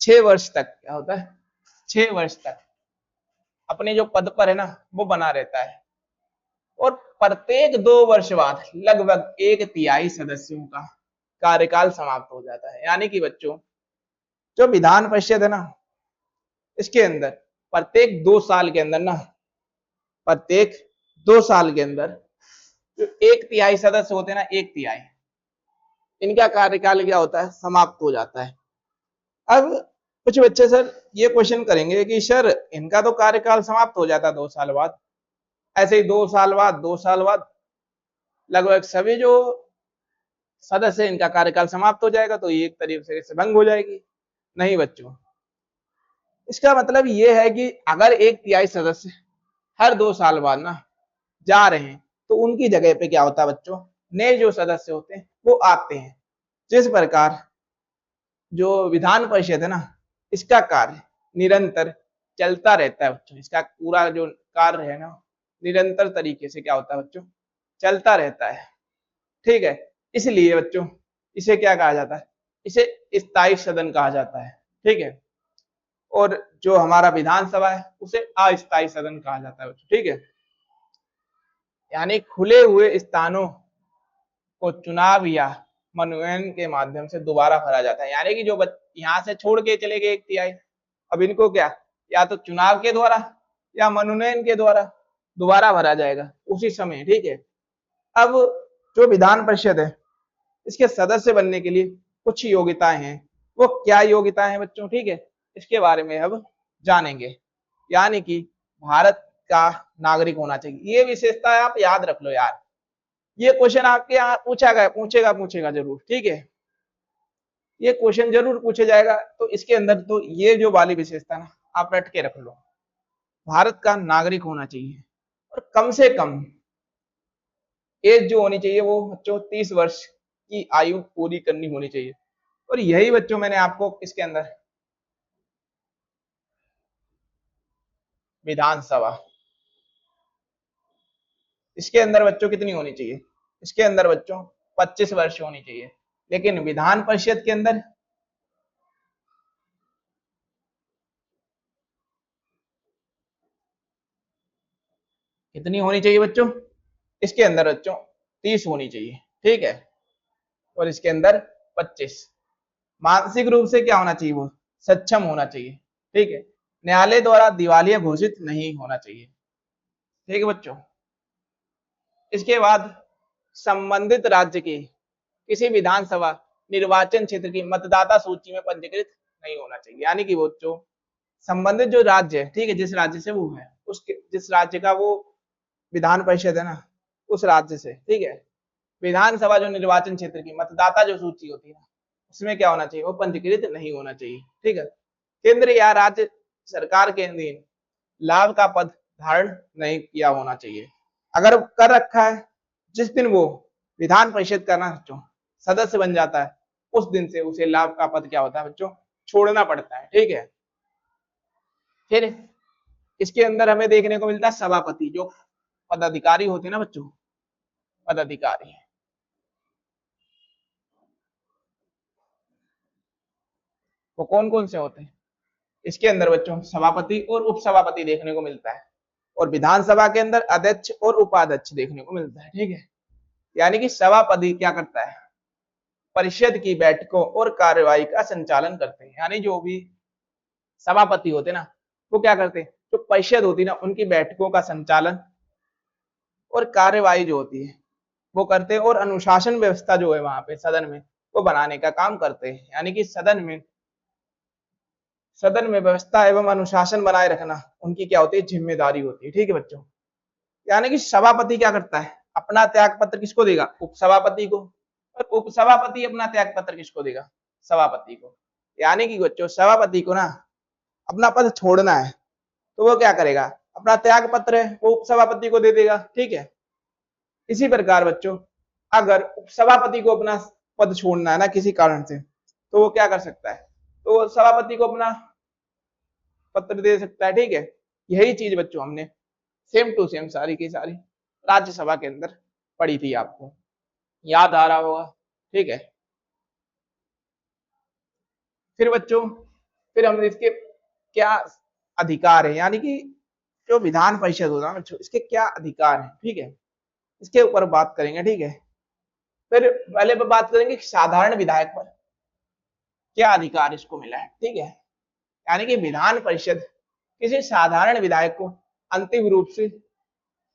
6 वर्ष तक क्या होता है, 6 वर्ष तक अपने जो पद पर है ना वो बना रहता है और प्रत्येक 2 वर्ष बाद लगभग 1/3 सदस्यों का कार्यकाल समाप्त हो जाता है। यानी कि बच्चों जो विधान परिषद है ना इसके अंदर प्रत्येक 2 साल के अंदर ना, प्रत्येक 2 साल के अंदर जो 1/3 सदस्य होते हैं ना, 1/3 इनका कार्यकाल क्या होता है, समाप्त हो जाता है। अब कुछ बच्चे सर ये क्वेश्चन करेंगे कि सर इनका तो कार्यकाल समाप्त हो जाता है 2 साल बाद, ऐसे ही 2 साल बाद 2 साल बाद लगभग सभी जो सदस्य इनका कार्यकाल समाप्त हो जाएगा तो ये एक तरीके से भंग हो जाएगी। नहीं बच्चों, इसका मतलब ये है कि अगर 1/3 सदस्य हर 2 साल बाद ना जा रहे हैं तो उनकी जगह पे क्या होता है बच्चों, नए जो सदस्य होते हैं वो आते हैं। जिस प्रकार जो विधान परिषद है ना इसका कार्य निरंतर चलता रहता है बच्चों, इसका पूरा जो कार्य है ना निरंतर तरीके से क्या होता है बच्चों, चलता रहता है, ठीक है। इसलिए बच्चों इसे क्या कहा जाता है, इसे स्थायी सदन कहा जाता है, ठीक है। और जो हमारा विधानसभा है उसे अस्थायी सदन कहा जाता है बच्चों, ठीक है। यानी खुले हुए स्थानों को चुनाव या मनोनयन के माध्यम से दोबारा भरा जाता है। यानी कि जो यहाँ से छोड़ के चले गए 1/3, अब इनको क्या या तो चुनाव के द्वारा या मनोनयन के द्वारा दोबारा भरा जाएगा उसी समय, ठीक है। अब जो विधान परिषद है इसके सदस्य बनने के लिए कुछ योग्यताएं हैं। वो क्या योग्यताएं हैं बच्चों, ठीक है, इसके बारे में अब जानेंगे। यानी कि भारत का नागरिक होना चाहिए, ये विशेषता आप याद रख लो यार, ये क्वेश्चन आपके यहाँ पूछेगा जरूर, ठीक है। ये क्वेश्चन जरूर पूछा जाएगा तो इसके अंदर तो ये जो वाली विशेषता ना आप रट के रख लो, भारत का नागरिक होना चाहिए और कम से कम एज जो होनी चाहिए वो बच्चों 30 वर्ष की आयु पूरी करनी होनी चाहिए। और यही बच्चों मैंने आपको इसके अंदर विधानसभा, इसके अंदर बच्चों कितनी होनी चाहिए, इसके अंदर बच्चों 25 वर्ष होनी चाहिए। लेकिन विधान परिषद के अंदर कितनी होनी चाहिए बच्चों, इसके अंदर बच्चों 30 होनी चाहिए, ठीक है। और इसके अंदर 25। मानसिक रूप से क्या होना चाहिए, वो सक्षम होना चाहिए, ठीक है। न्यायालय द्वारा दिवालिया घोषित नहीं होना चाहिए, ठीक है बच्चों। इसके बाद संबंधित राज्य की किसी विधानसभा निर्वाचन क्षेत्र की मतदाता सूची में पंजीकृत नहीं होना चाहिए। यानी कि वो जो संबंधित जो राज्य है, ठीक है, जिस राज्य से वो है उसके जिस राज्य का वो विधान परिषद है ना उस राज्य से, ठीक है, विधानसभा जो निर्वाचन क्षेत्र की मतदाता जो सूची होती है ना उसमें क्या होना चाहिए, वो पंजीकृत नहीं होना चाहिए, ठीक है। केंद्र या राज्य सरकार के अधीन लाभ का पद धारण नहीं किया होना चाहिए। अगर कर रखा है, जिस दिन वो विधान परिषद का ना बच्चों सदस्य बन जाता है उस दिन से उसे लाभ का पद क्या होता है बच्चों, छोड़ना पड़ता है, ठीक है। फिर इसके अंदर हमें देखने को मिलता है सभापति, जो पदाधिकारी होते हैं ना बच्चों, पदाधिकारी वो कौन कौन से होते हैं, इसके अंदर बच्चों सभापति और उपसभापति देखने को मिलता है। और विधानसभा के अंदर अध्यक्ष और उपाध्यक्ष देखने को मिलता है, ठीक है। यानी कि सभापति क्या करता है, परिषद की बैठकों और कार्यवाही का संचालन करते हैं। यानी जो भी सभापति होते ना वो क्या करते हैं, जो परिषद होती ना उनकी बैठकों का संचालन और कार्यवाही जो होती है वो करते हैं और अनुशासन व्यवस्था जो है वहां पे सदन में वो बनाने का काम करते हैं। यानी कि सदन में व्यवस्था एवं अनुशासन बनाए रखना उनकी क्या होती है, जिम्मेदारी होती है, ठीक है बच्चों। यानी कि सभापति क्या करता है, अपना त्याग पत्र किसको देगा, उपसभापति को, और उपसभापति अपना त्याग पत्र किसको देगा, सभापति को। यानी कि बच्चों सभापति को ना अपना पद छोड़ना है तो वो क्या करेगा, अपना त्याग पत्र है वो उपसभापति को दे देगा, ठीक है। इसी प्रकार बच्चों अगर उपसभापति को अपना पद छोड़ना है ना किसी कारण से, तो वो क्या कर सकता है, तो वो सभापति को अपना पत्र दे सकता है, ठीक है। यही चीज बच्चों हमने सेम टू सेम सारी की सारी राज्यसभा के अंदर पढ़ी थी, आपको याद आ रहा होगा, ठीक है। फिर बच्चों फिर हम इसके क्या अधिकार है, यानी कि जो विधान परिषद होता है बच्चों इसके क्या अधिकार है, ठीक है, इसके ऊपर बात करेंगे, ठीक है। फिर पहले पर बात करेंगे साधारण विधायक पर क्या अधिकार इसको मिला है, ठीक है। यानी कि विधान परिषद किसी साधारण विधायक को अंतिम रूप से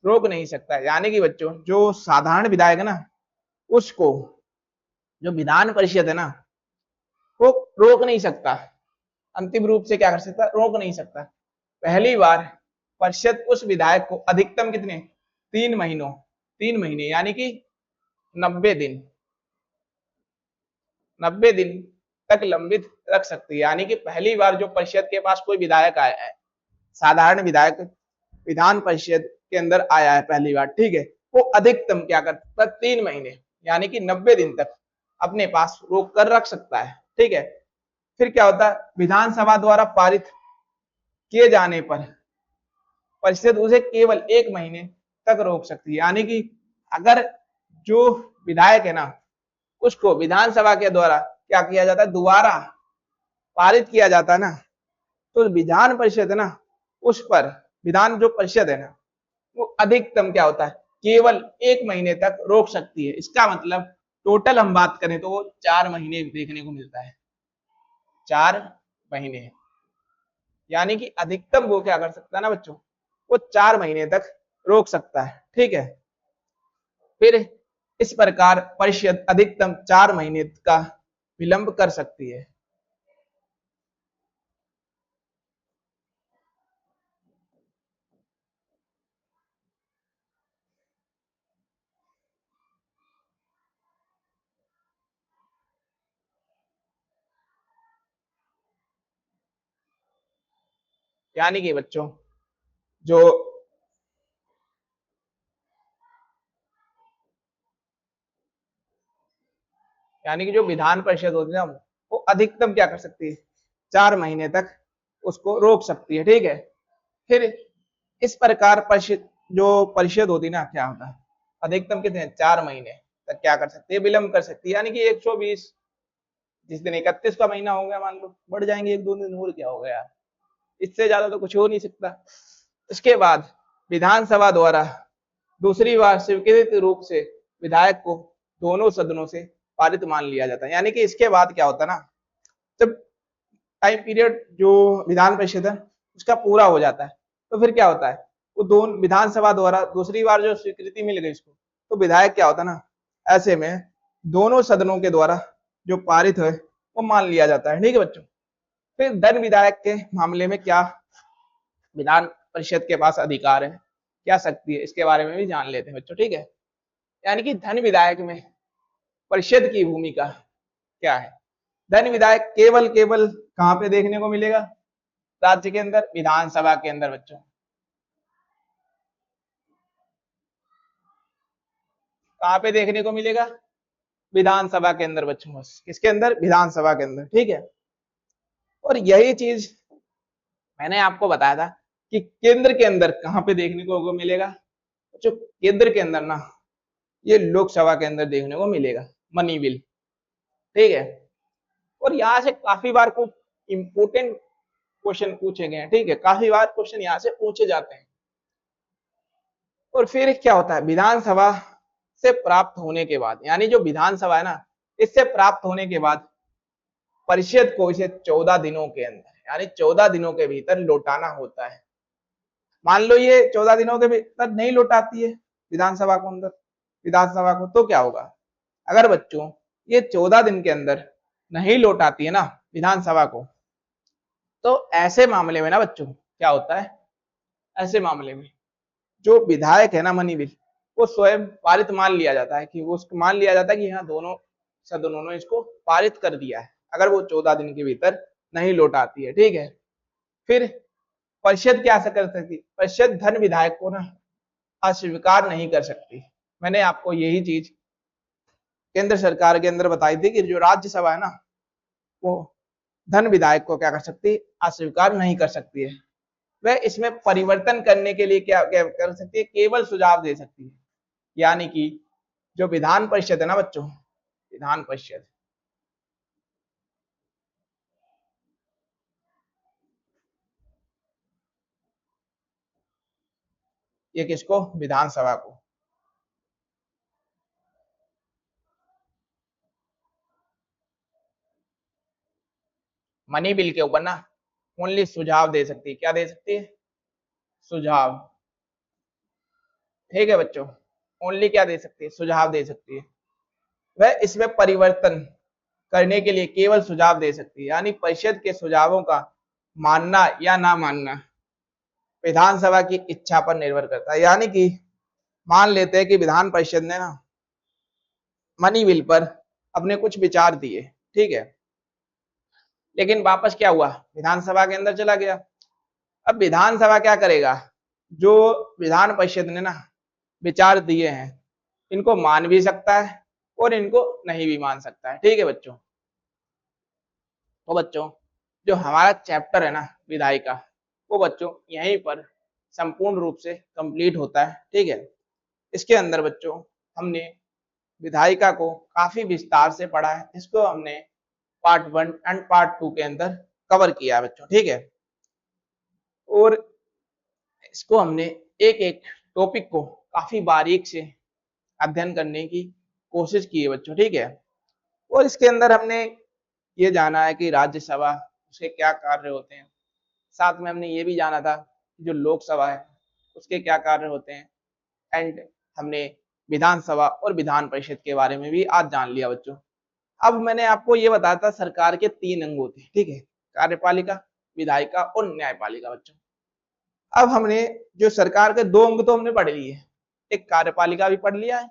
रोक नहीं सकता है, यानी कि बच्चों जो साधारण विधायक है ना उसको जो विधान परिषद है ना वो रोक नहीं सकता, अंतिम रूप से क्या कर सकता, रोक नहीं सकता। पहली बार परिषद उस विधायक को अधिकतम कितने 3 महीने यानी कि 90 दिन 90 दिन तक लंबित रख सकती है। यानी कि पहली बार जो परिषद के पास कोई विधायक आया है, साधारण विधायक विधान परिषद के अंदर आया है पहली बार, ठीक है, वो अधिकतम क्या कर सकता है 3 महीने यानी कि 90 दिन तक अपने पास रोक कर रख सकता है, ठीक है। फिर क्या होता है, विधानसभा द्वारा पारित किए जाने पर परिषद उसे केवल 1 महीने तक रोक सकती है। यानी कि अगर जो विधायक है ना उसको विधानसभा के द्वारा क्या किया जाता है, दोबारा पारित किया जाता है ना, तो विधान परिषद है ना उस पर विधान जो परिषद है ना वो अधिकतम क्या होता है, केवल 1 महीने तक रोक सकती है। इसका मतलब टोटल हम बात करें तो वो 4 महीने देखने को मिलता है, 4 महीने। यानी कि अधिकतम वो क्या कर सकता है ना बच्चों, वो 4 महीने तक रोक सकता है, ठीक है। फिर इस प्रकार परिषद अधिकतम 4 महीने का विलंब कर सकती है। यानी कि बच्चों जो यानी कि जो विधान परिषद होती है ना वो अधिकतम क्या कर सकती है, 4 महीने तक उसको रोक सकती है, ठीक है। फिर इस प्रकार परिषद जो परिषद होती है ना क्या होता है, अधिकतम कितने 4 महीने तक क्या कर सकती है, विलंब कर सकती है। यानी कि 120 जिस दिन 31 का महीना हो गया मान लो, बढ़ जाएंगे 1-2 दिन और क्या हो गया यार, इससे ज्यादा तो कुछ हो नहीं सकता। इसके बाद विधानसभा द्वारा दूसरी बार स्वीकृत रूप से विधायक को दोनों सदनों से पारित मान लिया जाता है। यानी कि इसके बाद क्या होता है ना, जब टाइम पीरियड जो विधान परिषद है उसका पूरा हो जाता है तो फिर क्या होता है, वो दोनों विधानसभा द्वारा दूसरी बार जो स्वीकृति मिल गई इसको, तो विधायक क्या होता है ना ऐसे में दोनों सदनों के द्वारा जो पारित है वो मान लिया जाता है, ठीक है बच्चों। फिर धन विधायक के मामले में क्या विधान परिषद के पास अधिकार है, क्या शक्ति है, इसके बारे में भी जान लेते हैं बच्चों, ठीक है। यानी कि धन विधायक में परिषद की भूमिका क्या है। धन विधायक केवल केवल कहां पे देखने को मिलेगा, राज्य के अंदर विधानसभा के अंदर बच्चों, कहां पे देखने को मिलेगा, विधानसभा के अंदर बच्चों, बस किसके अंदर, विधानसभा के अंदर, ठीक है। और यही चीज मैंने आपको बताया था कि केंद्र के अंदर कहां पे देखने को मिलेगा, जो केंद्र के अंदर ना ये लोकसभा के अंदर देखने को मिलेगा, मनी बिल, ठीक है। और यहाँ से काफी बार को इंपोर्टेंट क्वेश्चन पूछे गए हैं, ठीक है, काफी बार क्वेश्चन यहाँ से पूछे जाते हैं। और फिर क्या होता है, विधानसभा से प्राप्त होने के बाद, यानी जो विधानसभा है ना इससे प्राप्त होने के बाद परिषद को इसे 14 दिनों के अंदर यानी 14 दिनों के भीतर लौटाना होता है। मान लो ये 14 दिनों के भीतर नहीं लौटाती है विधानसभा को अंदर विधानसभा को, तो क्या होगा, अगर बच्चों ये 14 दिन के अंदर नहीं लौटाती है ना विधानसभा को, तो ऐसे मामले में ना बच्चों क्या होता है, ऐसे मामले में जो विधायक है ना मनी बिल वो स्वयं पारित मान लिया जाता है, कि वो मान लिया जाता है कि हाँ दोनों सदनों ने इसको पारित कर दिया है। अगर वो 14 दिन के भीतर नहीं लौटाती है। ठीक है, फिर परिषद क्या कर सकती, परिषद धन विधायक को ना अस्वीकार नहीं कर सकती। मैंने आपको यही चीज केंद्र सरकार के अंदर बताई थी कि जो राज्यसभा है ना, वो धन विधायक को क्या कर सकती है, अस्वीकार नहीं कर सकती है। वह इसमें परिवर्तन करने के लिए क्या क्या कर सकती है, केवल सुझाव दे सकती है। यानी कि जो विधान परिषद है ना बच्चों, विधान परिषद, ये किसको, विधानसभा को, मनी बिल के ऊपर ना ओनली सुझाव दे सकती है। क्या दे सकती है, सुझाव। ठीक है बच्चों, ओनली क्या दे सकती है, सुझाव दे सकती है। वह इसमें परिवर्तन करने के लिए केवल सुझाव दे सकती है। यानी परिषद के सुझावों का मानना या ना मानना विधानसभा की इच्छा पर निर्भर करता है। यानी कि मान लेते हैं कि विधान परिषद ने ना मनी बिल पर अपने कुछ विचार दिए, ठीक है, लेकिन वापस क्या हुआ, विधानसभा के अंदर चला गया। अब विधानसभा क्या करेगा, जो विधान परिषद ने ना विचार दिए हैं, इनको मान भी सकता है और इनको नहीं भी मान सकता है। ठीक है बच्चों, तो बच्चों जो हमारा चैप्टर है ना विधायिका, वो बच्चों यहीं पर संपूर्ण रूप से कंप्लीट होता है। ठीक है, इसके अंदर बच्चों हमने विधायिका को काफी विस्तार से पढ़ा है। इसको हमने पार्ट 1 एंड पार्ट 2 के अंदर कवर किया है बच्चों। ठीक है, और इसको हमने एक एक टॉपिक को काफी बारीक से अध्ययन करने की कोशिश की है बच्चों। ठीक है, और इसके अंदर हमने ये जाना है कि राज्यसभा उसके क्या कार्य होते हैं, साथ में हमने ये भी जाना था जो लोकसभा है उसके क्या कार्य होते हैं, एंड हमने विधानसभा और विधान परिषद के बारे में भी आज जान लिया बच्चों। अब मैंने आपको ये बताया था सरकार के 3 अंग होते हैं। ठीक है, कार्यपालिका, विधायिका और न्यायपालिका बच्चों। अब हमने जो सरकार के 2 अंग तो हमने पढ़ लिए, एक कार्यपालिका भी पढ़ लिया है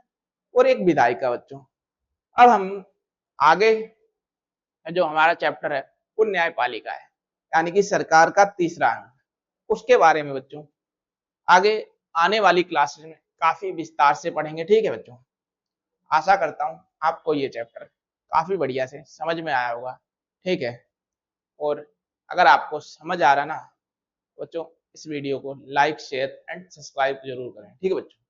और एक विधायिका बच्चों। अब हम आगे जो हमारा चैप्टर है वो न्यायपालिका है, यानी कि सरकार का तीसरा अंग। उसके बारे में बच्चों आगे आने वाली क्लासेस में काफी विस्तार से पढ़ेंगे। ठीक है बच्चों, आशा करता हूँ आपको ये चैप्टर काफी बढ़िया से समझ में आया होगा। ठीक है, और अगर आपको समझ आ रहा ना बच्चों, इस वीडियो को लाइक शेयर एंड सब्सक्राइब जरूर करें। ठीक है बच्चों।